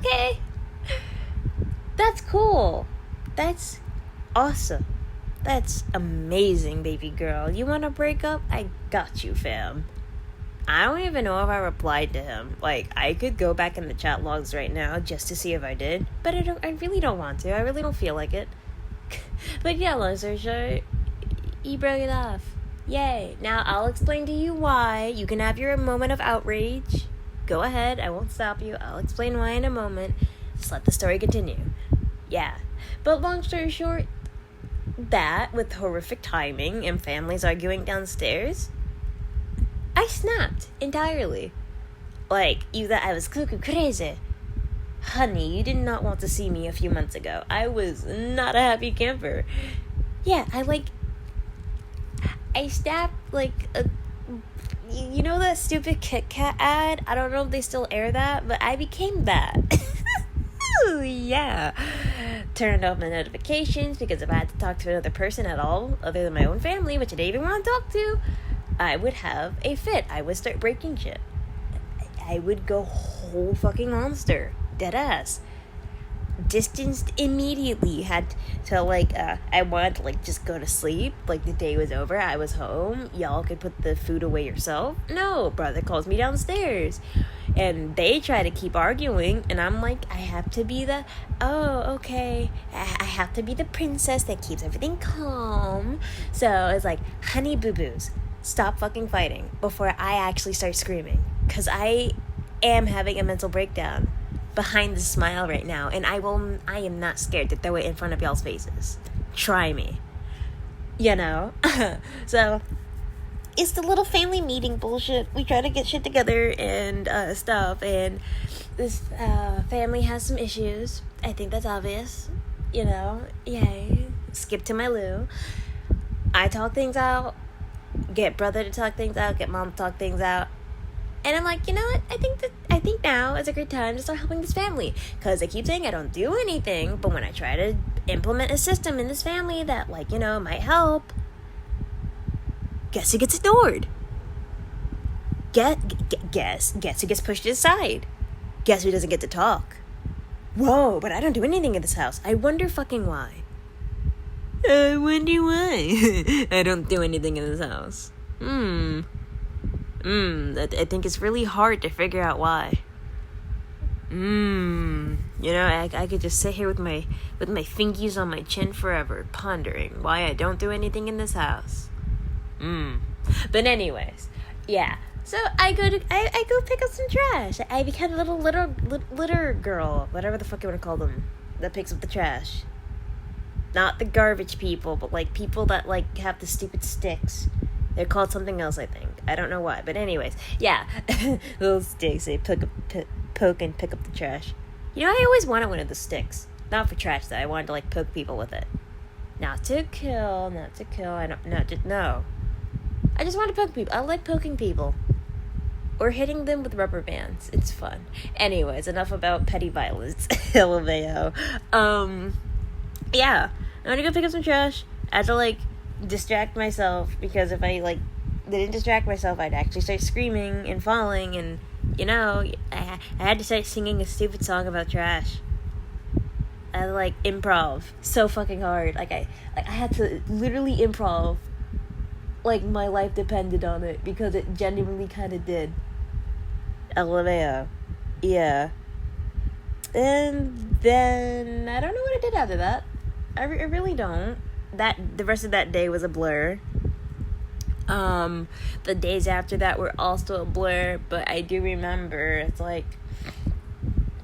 Okay. That's cool. That's awesome. That's amazing, baby girl. You want to break up? I got you, fam. I don't even know if I replied to him. Like, I could go back in the chat logs right now just to see if I did. But I really don't want to. I really don't feel like it. But yeah, long story short, he broke it off. Yay. Now, I'll explain to you why. You can have your moment of outrage. Go ahead. I won't stop you. I'll explain why in a moment. Just let the story continue. Yeah. But long story short, that with horrific timing and families arguing downstairs, I snapped entirely. Like, you thought I was cuckoo crazy. Honey, you did not want to see me a few months ago. I was not a happy camper. Yeah, I snapped like a... You know that stupid Kit Kat ad? I don't know if they still air that, but I became that. Yeah. Turned off my notifications, because if I had to talk to another person at all, other than my own family, which I didn't even want to talk to, I would have a fit. I would start breaking shit. I would go whole fucking monster. Dead ass. Distanced immediately. Had to I wanted to just go to sleep. Like, the day was over, I was home, y'all could put the food away yourself. No, brother calls me downstairs. And they try to keep arguing, and I'm like, I have to be the, okay, I have to be the princess that keeps everything calm. So it's like, honey boo-boos, stop fucking fighting before I actually start screaming. Because I am having a mental breakdown behind the smile right now, and I am not scared to throw it in front of y'all's faces. Try me. You know? So it's the little family meeting bullshit. We try to get shit together and stuff, and this family has some issues. I think that's obvious. You know? Yay. Skip to my Lou. I talk things out, get brother to talk things out, get mom to talk things out. And I'm like, you know what? I think now is a great time to start helping this family. Because they keep saying I don't do anything, but when I try to implement a system in this family that, like, you know, might help, guess who gets ignored? Guess who gets pushed aside? Guess who doesn't get to talk? Whoa, but I don't do anything in this house. I wonder fucking why. I wonder why. I don't do anything in this house. I think it's really hard to figure out why. You know, I could just sit here with my fingies on my chin forever, pondering why I don't do anything in this house. But anyways, yeah. So I go pick up some trash. I become a little litter girl, whatever the fuck you want to call them, that picks up the trash. Not the garbage people, but like people that like have the stupid sticks. They're called something else, I think. I don't know why. But anyways, yeah. Little sticks. They poke and pick up the trash. You know, I always wanted one of the sticks. Not for trash, though. I wanted to, like, poke people with it. Not to kill. No. I just want to poke people. I like poking people. Or hitting them with rubber bands. It's fun. Anyways, enough about petty violence. LMAO. Yeah. I'm gonna go pick up some trash. I have to, like, distract myself, because if I like didn't distract myself, I'd actually start screaming and falling, and you know, I had to start singing a stupid song about trash. I had to, like, improv so fucking hard. I had to literally improv like my life depended on it, because it genuinely kind of did. LMAO. Yeah. And then I don't know what I did after that. I really don't. The rest of that day was a blur. The days after that were also a blur, but I do remember, it's like,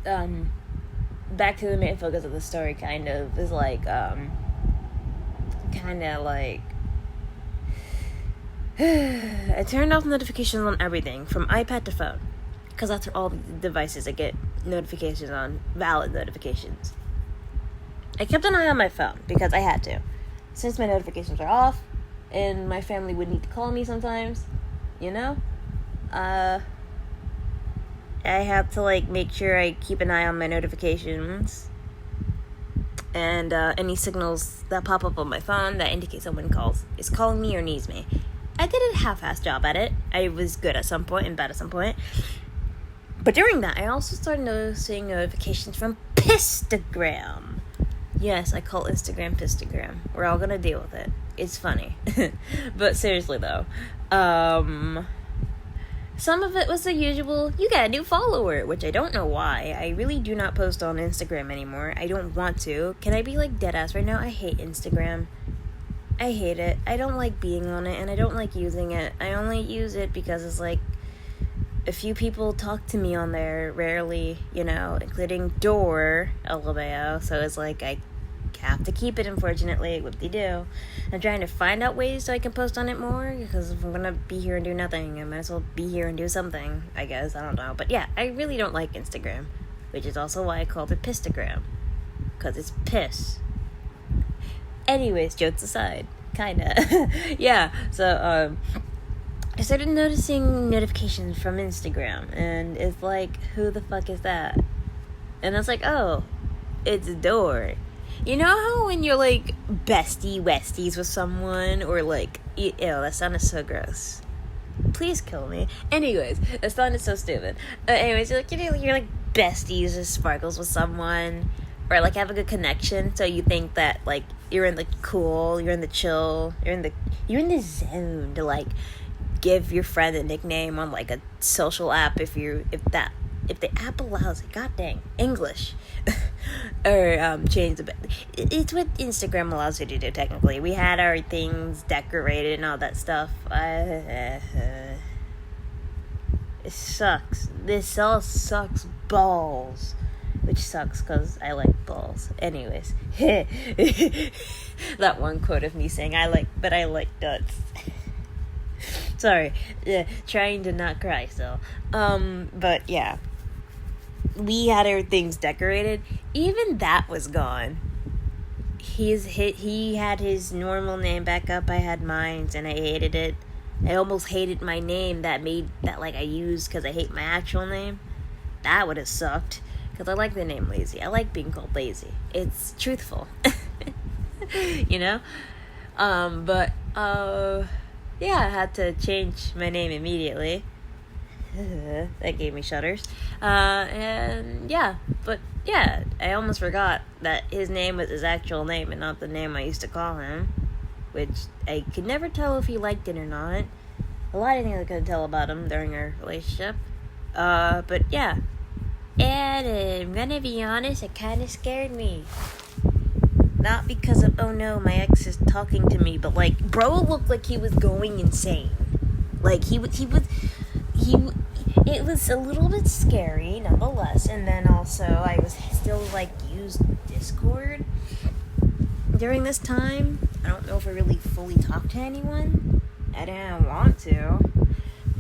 back to the main focus of the story, kind of, is like, I turned off notifications on everything, from iPad to phone, because that's all the devices I get notifications on, valid notifications. I kept an eye on my phone, because I had to. Since my notifications are off, and my family would need to call me sometimes, you know? I have to, like, make sure I keep an eye on my notifications. And, any signals that pop up on my phone that indicate someone is calling me or needs me. I did a half-assed job at it. I was good at some point and bad at some point. But during that, I also started noticing notifications from Pistagram. Yes, I call Instagram Pistagram. We're all gonna deal with it. It's funny. But seriously, though. Some of it was the usual, you got a new follower, which I don't know why. I really do not post on Instagram anymore. I don't want to. Can I be, like, deadass right now? I hate Instagram. I hate it. I don't like being on it, and I don't like using it. I only use it because it's, like, a few people talk to me on there, rarely, you know, including Door, LMAO, so it's like, I have to keep it, unfortunately. What they do. I'm trying to find out ways so I can post on it more, because if I'm gonna be here and do nothing, I might as well be here and do something, I guess. I don't know. But yeah, I really don't like Instagram, which is also why I called it Pistagram, because it's piss. Anyways, jokes aside, kinda. Yeah, so, I started noticing notifications from Instagram, and it's like, who the fuck is that? And I was like, oh, it's Door. You know how when you're, like, besties with someone, or, like, ew, that sounded so gross. Please kill me. Anyways, that sounded so stupid. Anyways, you're like, you're like besties or sparkles with someone, or, like, have a good connection, so you think that, like, you're in the cool, you're in the chill, you're in the zone to, like, give your friend a nickname on like a social app if the app allows it. God dang, English. Or change the. It's what Instagram allows you to do. Technically, we had our things decorated and all that stuff. It sucks. This all sucks balls. Which sucks because I like balls. Anyways, that one quote of me saying I like nuts. Sorry, trying to not cry still. But yeah, we had our things decorated. Even that was gone. He had his normal name back up. I had mine, and I hated it. I almost hated my name that I used because I hate my actual name. That would have sucked. Because I like the name Lazy. I like being called Lazy. It's truthful. But yeah, I had to change my name immediately. That gave me shudders. And yeah, but yeah, I almost forgot that his name was his actual name and not the name I used to call him, which I could never tell if he liked it or not. A lot of things I couldn't tell about him during our relationship. But yeah. And I'm gonna be honest, it kind of scared me. Not because of, oh no, my ex is talking to me, but like, bro looked like he was going insane. Like, it was a little bit scary, nonetheless. And then also, I was still, used Discord during this time. I don't know if I really fully talked to anyone. I didn't want to.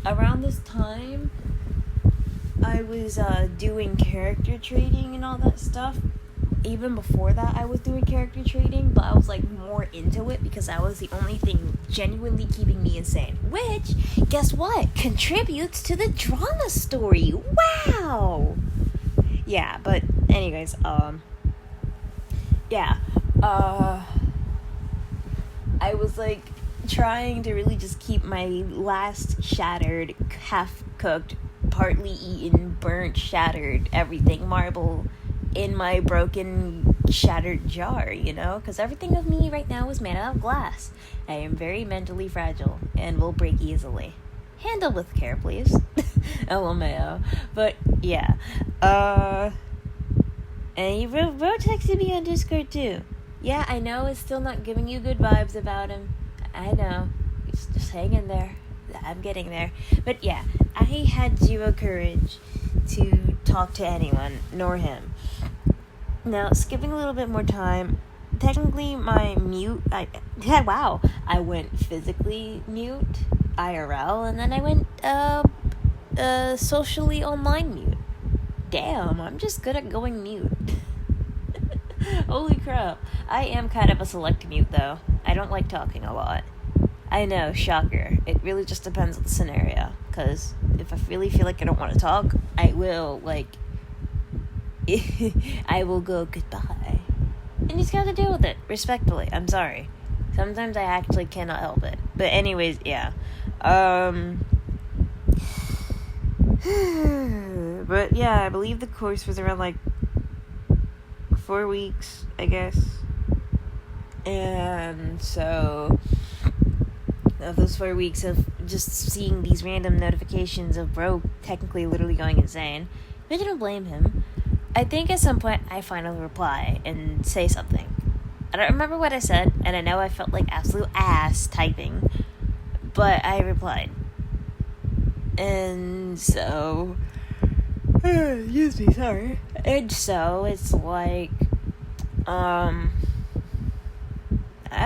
Around this time, I was doing character trading and all that stuff. Even before that, I was doing character trading, but I was more into it because that was the only thing genuinely keeping me insane. Which, guess what? Contributes to the drama story. Wow! Yeah, but anyways, I was trying to really just keep my last shattered, half-cooked, partly eaten, burnt, shattered, everything marble in my broken, shattered jar, because everything of me right now is made out of glass. I am very mentally fragile and will break easily. Handle with care, please. LMAO. But yeah, and you wrote texted me on Discord too. Yeah, I know it's still not giving you good vibes about him. I know. Just hang in there. I'm getting there. But yeah, I had zero courage to talk to anyone, nor him. Now, skipping a little bit more time, technically my mute, I went physically mute, IRL, and then I went socially online mute. Damn, I'm just good at going mute. Holy crap. I am kind of a select mute, though. I don't like talking a lot. I know, shocker. It really just depends on the scenario. Because if I really feel like I don't want to talk, I will, I will go goodbye. And you just have to deal with it, respectfully. I'm sorry. Sometimes I actually cannot help it. But anyways, yeah. But yeah, I believe the course was around 4 weeks, I guess. And so, of those 4 weeks of just seeing these random notifications of bro technically literally going insane, I didn't blame him. I think at some point I finally reply and say something. I don't remember what I said, and I know I felt like absolute ass typing, but I replied. And so, excuse me, sorry. And so it's I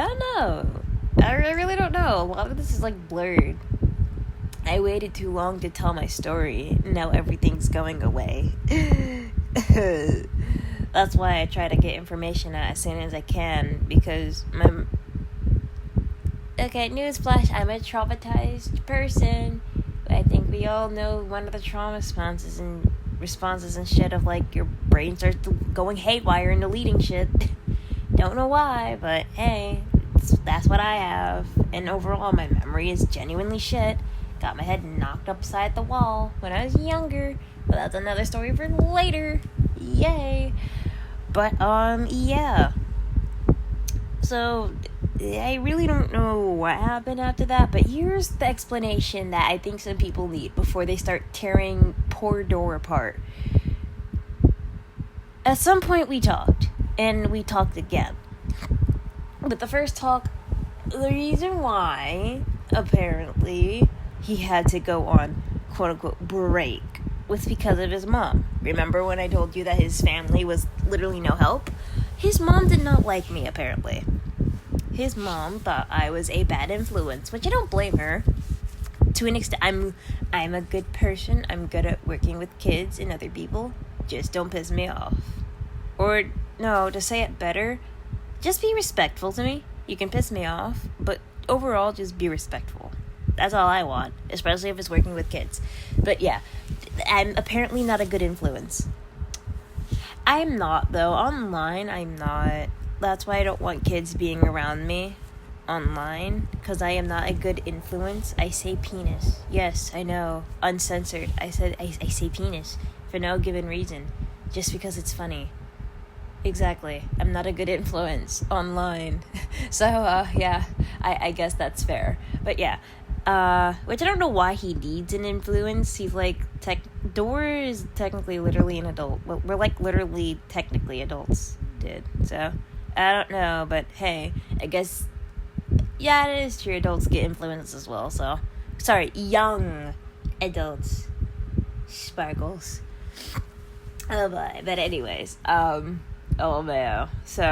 don't know. I really don't know. A lot of this is blurred. I waited too long to tell my story. Now everything's going away. That's why I try to get information out as soon as I can, because okay, newsflash, I'm a traumatized person. I think we all know one of the trauma responses and shit of your brain starts going haywire and deleting shit. Don't know why, but hey, that's what I have. And overall, my memory is genuinely shit. Got my head knocked upside the wall when I was younger, but that's another story for later. Yay. But yeah. So I really don't know what happened after that, but here's the explanation that I think some people need before they start tearing poor door apart. At some point we talked, and we talked again. But the first talk, the reason why, apparently, he had to go on quote-unquote break was because of his mom. Remember when I told you that his family was literally no help? His mom did not like me, apparently. His mom thought I was a bad influence, which I don't blame her. To an extent, I'm a good person. I'm good at working with kids and other people. Just don't piss me off. Or, no, to say it better, just be respectful to me. You can piss me off, but overall, just be respectful. That's all I want, especially if it's working with kids. But yeah, I'm apparently not a good influence. I'm not, though. Online, I'm not. That's why I don't want kids being around me online, because I am not a good influence. I say penis. Yes, I know. Uncensored. I say penis for no given reason, just because it's funny. Exactly. I'm not a good influence online. So, yeah, I guess that's fair. But yeah, which I don't know why he needs an influence. He's like, Dor is technically literally an adult. Well, we're like literally technically adults, dude. So, I don't know, but hey, I guess, yeah, it is true. Adults get influence as well, so. Sorry, young adults. Sparkles. Oh boy. But anyways, oh man. So,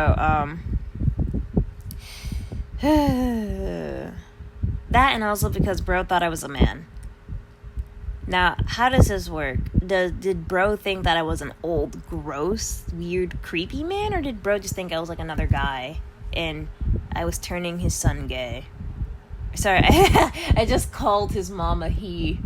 that, and also because bro thought I was a man. Now, how does this work? Did bro think that I was an old, gross, weird, creepy man? Or did bro just think I was like another guy and I was turning his son gay? Sorry, I just called his mom a he.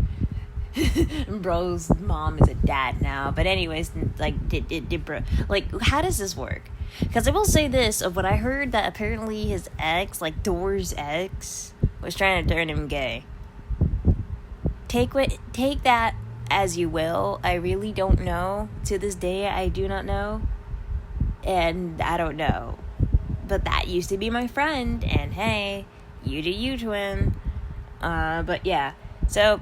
Bro's mom is a dad now. But anyways, like, did bro, like, how does this work? Because I will say this, of what I heard, that apparently his ex, like Dor's ex, was trying to turn him gay. Take that as you will. I really don't know. To this day, I do not know. And I don't know. But that used to be my friend, and hey, you do you, twin. But yeah. So,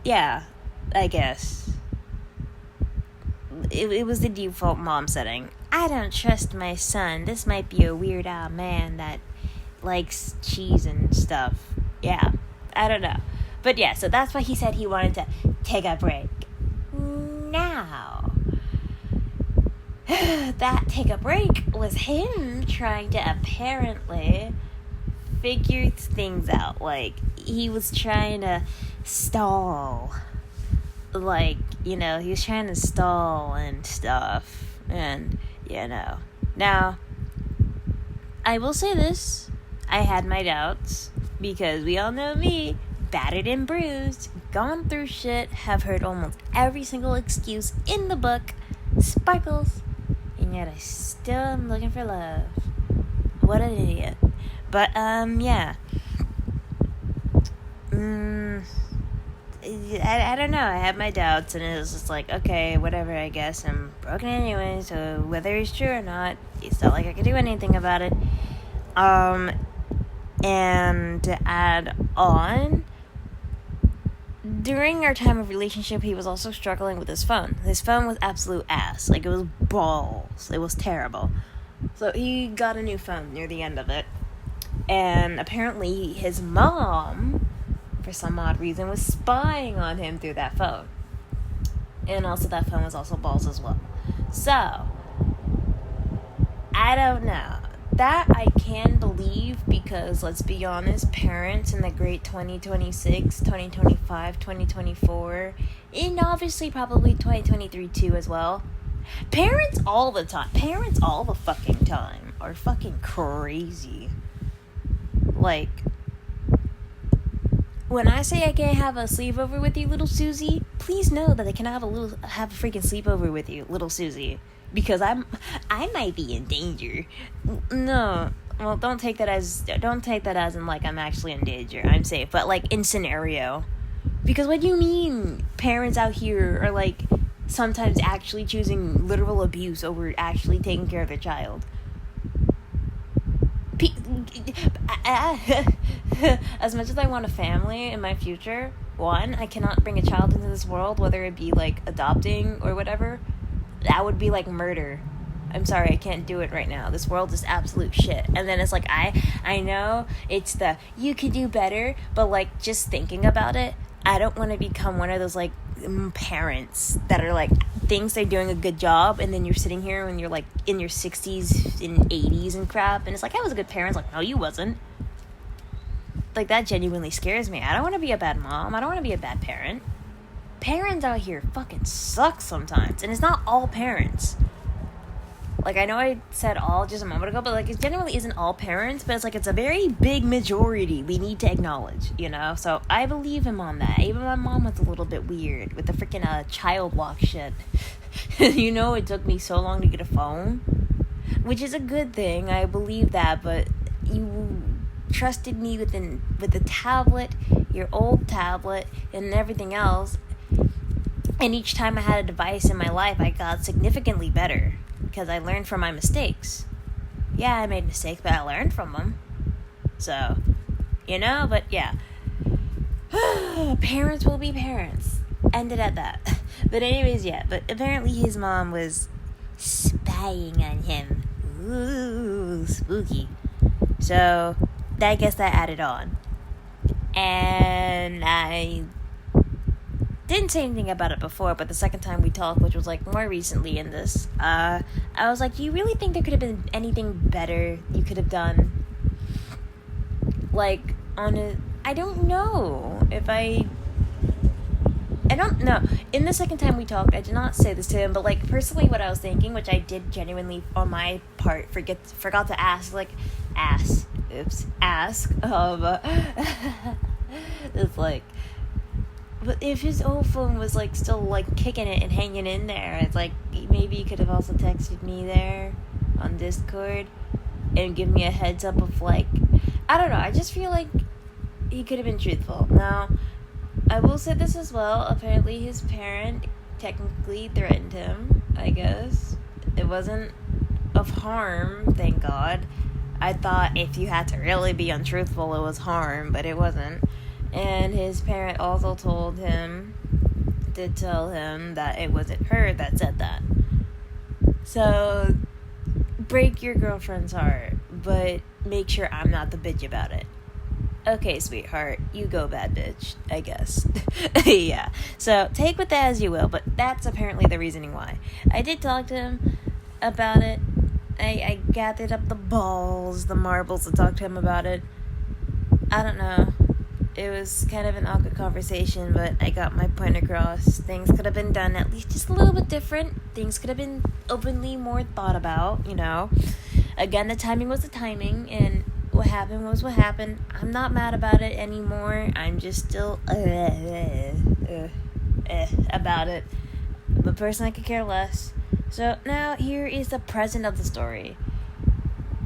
yeah, I guess. It was the default mom setting. I don't trust my son. This might be a weird-old man that likes cheese and stuff. Yeah, I don't know. But yeah, so that's why he said he wanted to take a break. Now, that take a break was him trying to apparently figure things out. Like, he was trying to stall. Like, you know, he was trying to stall and stuff. And, you know. Now, I will say this. I had my doubts. Because we all know me. Battered and bruised. Gone through shit. Have heard almost every single excuse in the book. Sparkles. And yet I still am looking for love. What an idiot. But, yeah. I don't know. I had my doubts, and it was just like, okay, whatever, I guess. I'm broken anyway, so whether it's true or not, it's not like I can do anything about it. And to add on, during our time of relationship, he was also struggling with his phone. His phone was absolute ass. Like, it was balls. It was terrible. So he got a new phone near the end of it. And apparently his mom, for some odd reason, was spying on him through that phone. And also that phone was also balls as well. So, I don't know. That I can believe because, let's be honest, parents in the great 2026, 2025, 2024, and obviously probably 2023 too as well. Parents all the time. Parents all the fucking time are fucking crazy. Like, when I say I can't have a sleepover with you, little Susie, please know that I cannot have a freaking sleepover with you, little Susie, because I might be in danger. No, well, don't take that as in like I'm actually in danger. I'm safe, but like in scenario, because what do you mean parents out here are like sometimes actually choosing literal abuse over actually taking care of their child? As much as I want a family in my future, one, I cannot bring a child into this world, whether it be like adopting or whatever. That would be like murder. I'm sorry, I can't do it right now. This world is absolute shit. And then it's like, I know it's the, you could do better, but like, just thinking about it, I don't want to become one of those like parents that are like, thinks they're doing a good job, and then you're sitting here when you're like in your 60s and 80s and crap, and it's like, I was a good parent. It's like, no, you wasn't. Like, that genuinely scares me. I don't want to be a bad mom. I don't want to be a bad parent. Parents out here fucking suck sometimes, and it's not all parents. Like, I know I said all just a moment ago, but like, it generally isn't all parents, but it's like, it's a very big majority we need to acknowledge, you know? So I believe him on that. Even my mom was a little bit weird with the freaking child lock shit. You know, it took me so long to get a phone, which is a good thing. I believe that, but you trusted me with the tablet, your old tablet, and everything else. And each time I had a device in my life, I got significantly better. Because I learned from my mistakes. Yeah, I made mistakes, but I learned from them. So, you know, but yeah. Parents will be parents. Ended at that. But anyways, yeah. But apparently his mom was spying on him. Ooh, spooky. So, I guess that added on. And I didn't say anything about it before, but the second time we talked, which was like more recently in this, I was like, do you really think there could have been anything better you could have done? Like, I don't know if I don't know. In the second time we talked, I did not say this to him, but like, personally what I was thinking, which I did genuinely on my part forgot to ask, ask, it's like, but if his old phone was, like, still, like, kicking it and hanging in there, it's like, maybe he could have also texted me there on Discord and give me a heads up of, like, I don't know, I just feel like he could have been truthful. Now, I will say this as well, apparently his parent technically threatened him, I guess. It wasn't of harm, thank God. I thought if you had to really be untruthful, it was harm, but it wasn't. And his parent also told him to tell him that it wasn't her that said that. So, break your girlfriend's heart, but make sure I'm not the bitch about it. Okay, sweetheart, you go bad bitch, I guess. Yeah, so take with that as you will, but that's apparently the reasoning why. I did talk to him about it. I gathered up the marbles to talk to him about it. I don't know. It was kind of an awkward conversation, but I got my point across. Things could have been done at least just a little bit different. Things could have been openly more thought about, you know. Again, the timing was the timing, and what happened was what happened. I'm not mad about it anymore. I'm just still about it. But personally, I could care less. So now here is the present of the story.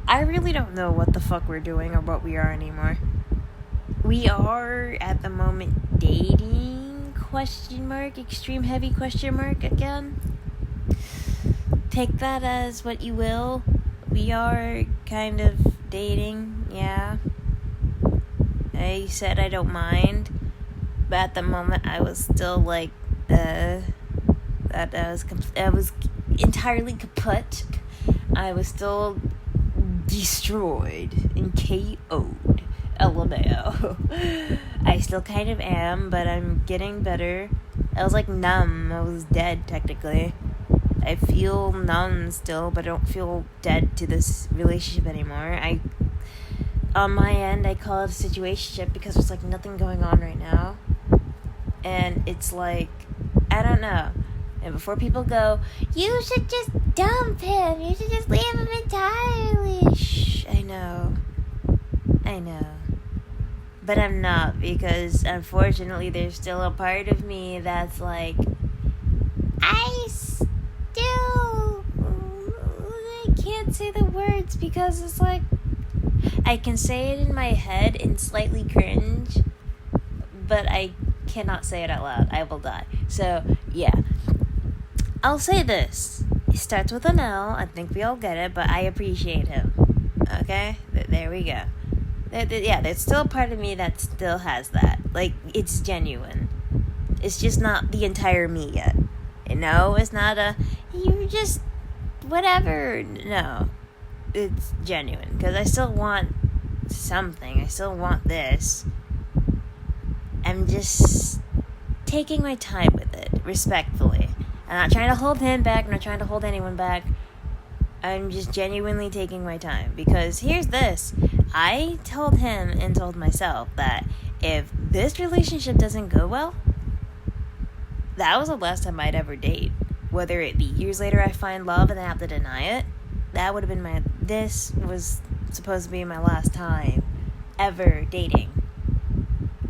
I really don't know what the fuck we're doing or what we are anymore. We are, at the moment, dating, ? Extreme heavy ? Again. Take that as what you will. We are kind of dating, yeah. I said I don't mind, but at the moment I was still like, I was entirely kaput. I was still destroyed and KO'd. LMAO. I still kind of am, but I'm getting better. I was like numb. I was dead, technically. I feel numb still, but I don't feel dead to this relationship anymore. On my end, I call it a situationship because there's like nothing going on right now. And it's like, I don't know. And before people go, you should just dump him. You should just leave him entirely. Shh, I know. But I'm not, because unfortunately there's still a part of me that's like, I can't say the words because it's like, I can say it in my head and slightly cringe, but I cannot say it out loud. I will die. So, yeah. I'll say this. It starts with an L. I think we all get it, but I appreciate him. Okay? There we go. Yeah, there's still a part of me that still has that. Like, it's genuine. It's just not the entire me yet. You know? It's not you're just whatever. No. It's genuine. Because I still want something. I still want this. I'm just taking my time with it, respectfully. I'm not trying to hold him back. I'm not trying to hold anyone back. I'm just genuinely taking my time. Because here's this. I told him and told myself that if this relationship doesn't go well, that was the last time I'd ever date. Whether it be years later I find love and then have to deny it, that would have been this was supposed to be my last time ever dating.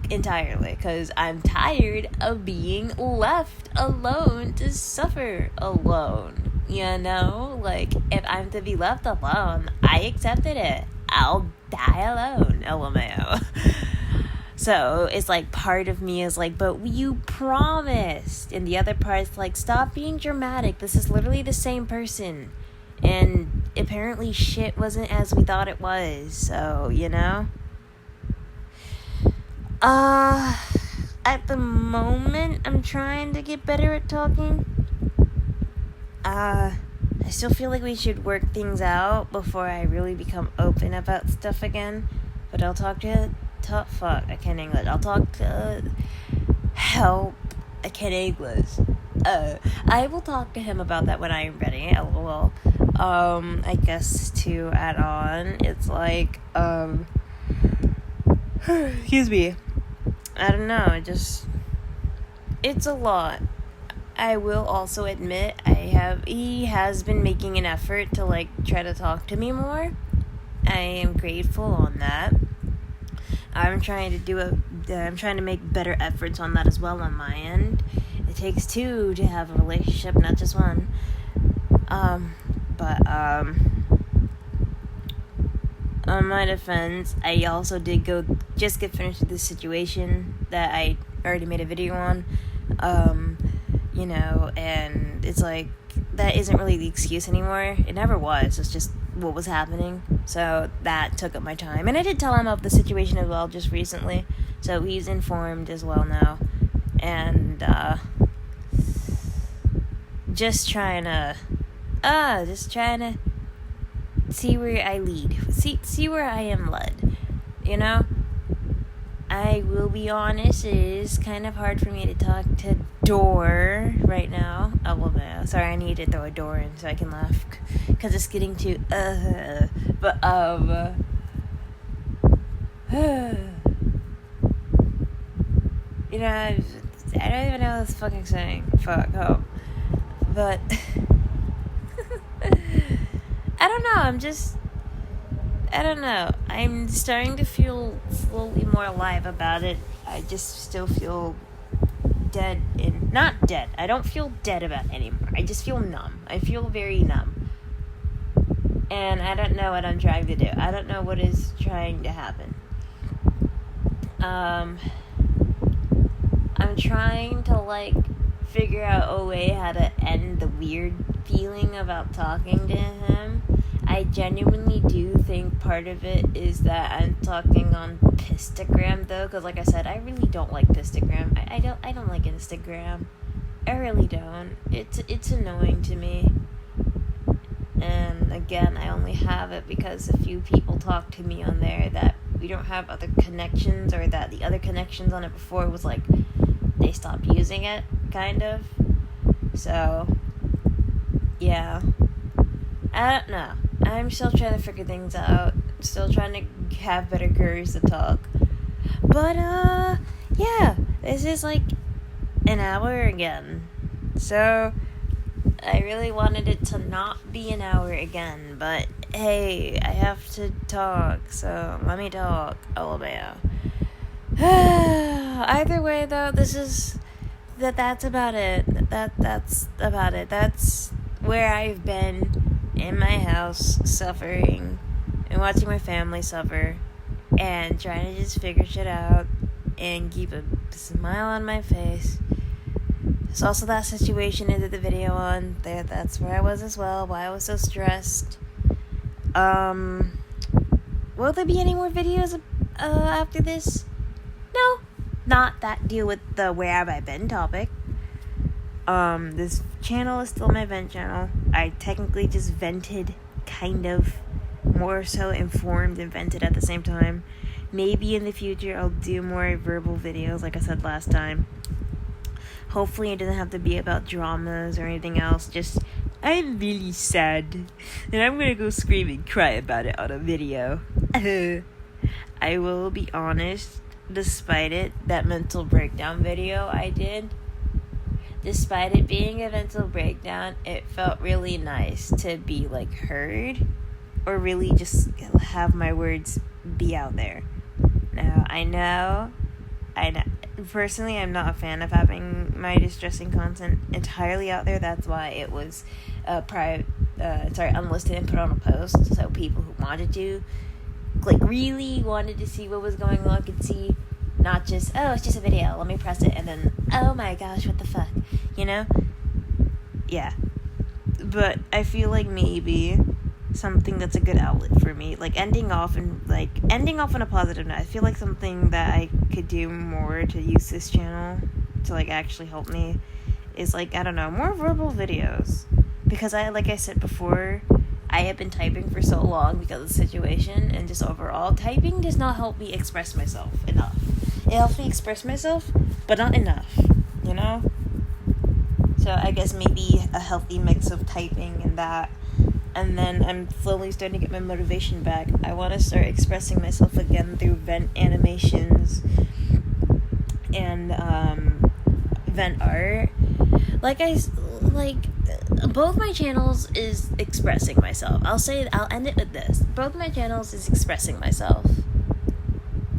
Entirely. Because I'm tired of being left alone to suffer alone. You know? Like, if I'm to be left alone, I accepted it. I'll die alone, LMAO. So, it's like, part of me is like, but you promised. And the other part's like, stop being dramatic. This is literally the same person. And apparently shit wasn't as we thought it was. So, you know? At the moment, I'm trying to get better at talking. I still feel like we should work things out before I really become open about stuff again. But I'll talk to... fuck, I can't English. I'll talk to... help. I can't English. I will talk to him about that when I am ready. LOL. I guess to add on, it's like, excuse me. I don't know, it's a lot. I will also admit, he has been making an effort to, like, try to talk to me more. I am grateful on that. I'm trying to make better efforts on that as well on my end. It takes two to have a relationship, not just one. On my defense, I also did just get finished with this situation that I already made a video on. You know, and it's like, that isn't really the excuse anymore. It never was. It's just what was happening. So that took up my time. And I did tell him of the situation as well just recently. So he's informed as well now. And, just trying to see where I lead. See where I am led. You know? I will be honest, it is kind of hard for me to talk to door right now. Oh, well, no. Sorry, I need to throw a door in so I can laugh. Because it's getting too, But, you know, I don't even know what this fucking saying. Fuck, oh. But, I don't know, I don't know. I'm starting to feel slowly more alive about it. I just still feel dead not dead. I don't feel dead about it anymore. I just feel numb. I feel very numb. And I don't know what I'm trying to do. I don't know what is trying to happen. I'm trying to, like, figure out a way how to end the weird feeling about talking to him. I genuinely do think part of it is that I'm talking on Pistagram, though, because like I said, I really don't like Pistagram. I don't like Instagram. I really don't. It's annoying to me. And again, I only have it because a few people talk to me on there that we don't have other connections, or that the other connections on it before was like, they stopped using it, kind of. So, yeah. I don't know. I'm still trying to figure things out. Still trying to have better courage to talk. But, yeah. This is like an hour again. So, I really wanted it to not be an hour again. But, hey, I have to talk. So, let me talk. Alabama. Either way, though, that's about it. That's about it. That's where I've been. In my house, suffering, and watching my family suffer, and trying to just figure shit out, and keep a smile on my face. There's also that situation I did the video on, that's where I was as well, why I was so stressed. Will there be any more videos after this? No, not that deal with the where have I been topic. This channel is still my vent channel. I technically just vented, kind of, more so informed and vented at the same time. Maybe in the future I'll do more verbal videos like I said last time. Hopefully it doesn't have to be about dramas or anything else. Just, I'm really sad and I'm gonna go scream and cry about it on a video. I will be honest, despite it, that mental breakdown video I did, despite it being a mental breakdown, it felt really nice to be like heard, or really just have my words be out there. Now, I know, personally, I'm not a fan of having my distressing content entirely out there. That's why it was unlisted and put on a post, so people who wanted to, like, really wanted to see what was going on could see, not just, oh, it's just a video, let me press it, and then, oh my gosh, what the fuck, you know? Yeah. But I feel like maybe something that's a good outlet for me, like ending off on a positive note. I feel like something that I could do more to use this channel to like actually help me is like, I don't know, more verbal videos, because like I said before, I have been typing for so long because of the situation, and just overall typing does not help me express myself enough. It helps me express myself, but not enough, you know? So I guess maybe a healthy mix of typing and that. And then I'm slowly starting to get my motivation back. I want to start expressing myself again through vent animations and vent art. Both my channels is expressing myself. I'll end it with this. Both my channels is expressing myself.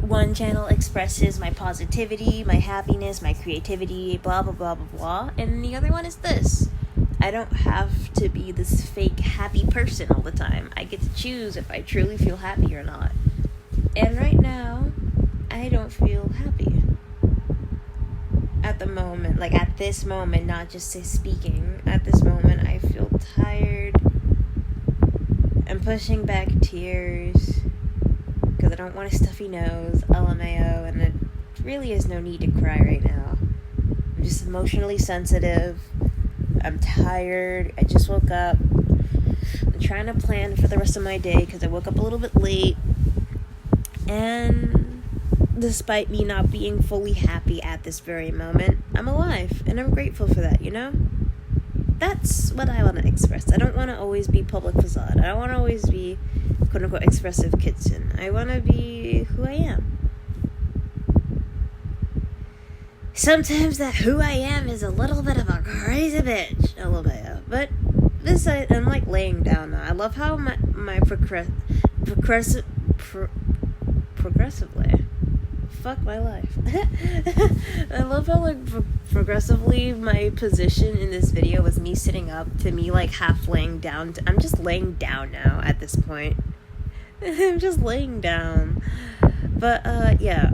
One channel expresses my positivity, my happiness, my creativity, blah, blah, blah, blah, blah. And the other one is this. I don't have to be this fake happy person all the time. I get to choose if I truly feel happy or not. And right now, I don't feel happy. At the moment, like at this moment, not just speaking. At this moment, I feel tired. I'm pushing back tears because I don't want a stuffy nose, LMAO, and it really is no need to cry right now. I'm just emotionally sensitive. I'm tired. I just woke up. I'm trying to plan for the rest of my day because I woke up a little bit late. And despite me not being fully happy at this very moment, I'm alive. And I'm grateful for that, you know? That's what I want to express. I don't want to always be public facade. I don't want to always be, quote-unquote, expressive kitten. I want to be who I am. Sometimes that who I am is a little bit of a crazy bitch. A little bit, but this I'm like laying down now. I love how my progressively. Fuck my life. I love how like progressively my position in this video was me sitting up to me like half laying down. I'm just laying down now at this point. I'm just laying down. But yeah.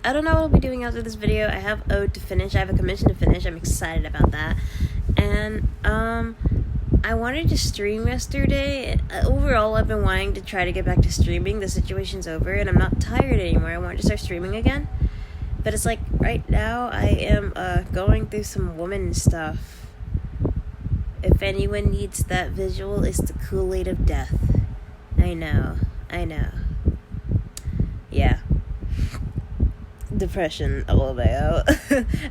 I don't know what I'll be doing after this video. I have Ode to finish. I have a commission to finish. I'm excited about that. And, I wanted to stream yesterday. Overall, I've been wanting to try to get back to streaming. The situation's over, and I'm not tired anymore. I wanted to start streaming again. But it's like, right now, I am, going through some woman stuff. If anyone needs that visual, it's the Kool-Aid of death. I know. Yeah. Depression a little bit out.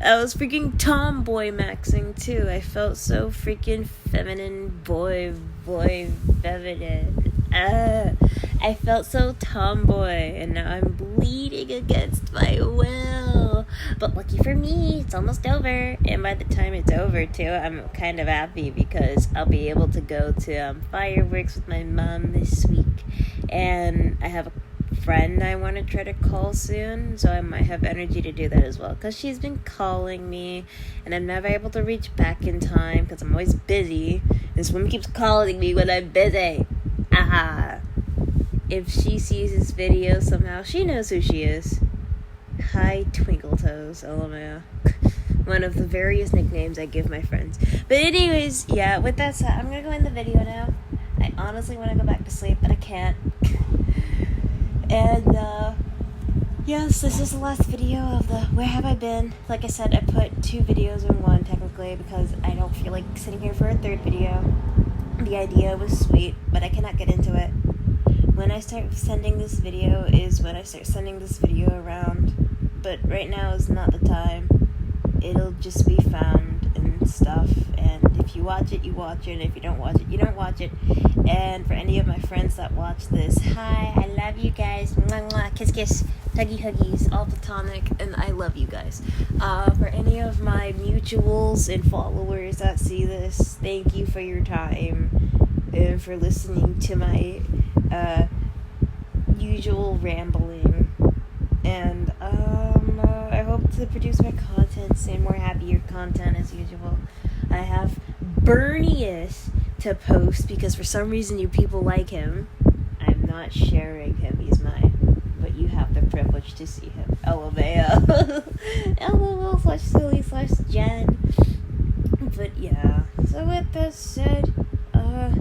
I was freaking tomboy maxing too. I felt so freaking feminine, boy feminine. I felt so tomboy, and now I'm bleeding against my will. But lucky for me, it's almost over. And by the time it's over too, I'm kind of happy because I'll be able to go to fireworks with my mom this week, and I have a friend I want to try to call soon, so I might have energy to do that as well, because she's been calling me and I'm never able to reach back in time because I'm always busy. This woman keeps calling me when I'm busy. If she sees this video somehow, she knows who she is. Hi, Twinkle Toes, LMAO. one of the various nicknames I give my friends. But anyways, yeah, with that said, I'm gonna go in the video now. I honestly want to go back to sleep, but I can't. And, yes, this is the last video of the Where Have I Been? Like I said, I put 2 videos in one, technically, because I don't feel like sitting here for a 3rd video. The idea was sweet, but I cannot get into it. When I start sending this video is when I start sending this video around. But right now is not the time. It'll just be found and stuff, and if you watch it, you watch it, and if you don't watch it, you don't watch it. And for any of my friends that watch this, hi, I love you guys, mwah, mwah, kiss kiss, huggy huggies, all platonic, and I love you guys. For any of my mutuals and followers that see this, thank you for your time, and for listening to my, usual rambling. And I hope to produce more content soon, more happier content as usual. I have Bernius to post because for some reason you people like him. I'm not sharing him, he's mine, but you have the privilege to see him. LMAO. LOL/silly/Jen. But yeah, so with that said, I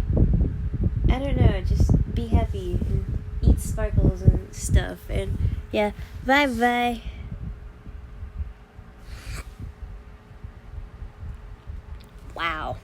don't know, just be happy and eat sparkles and stuff, and yeah, bye bye. Wow.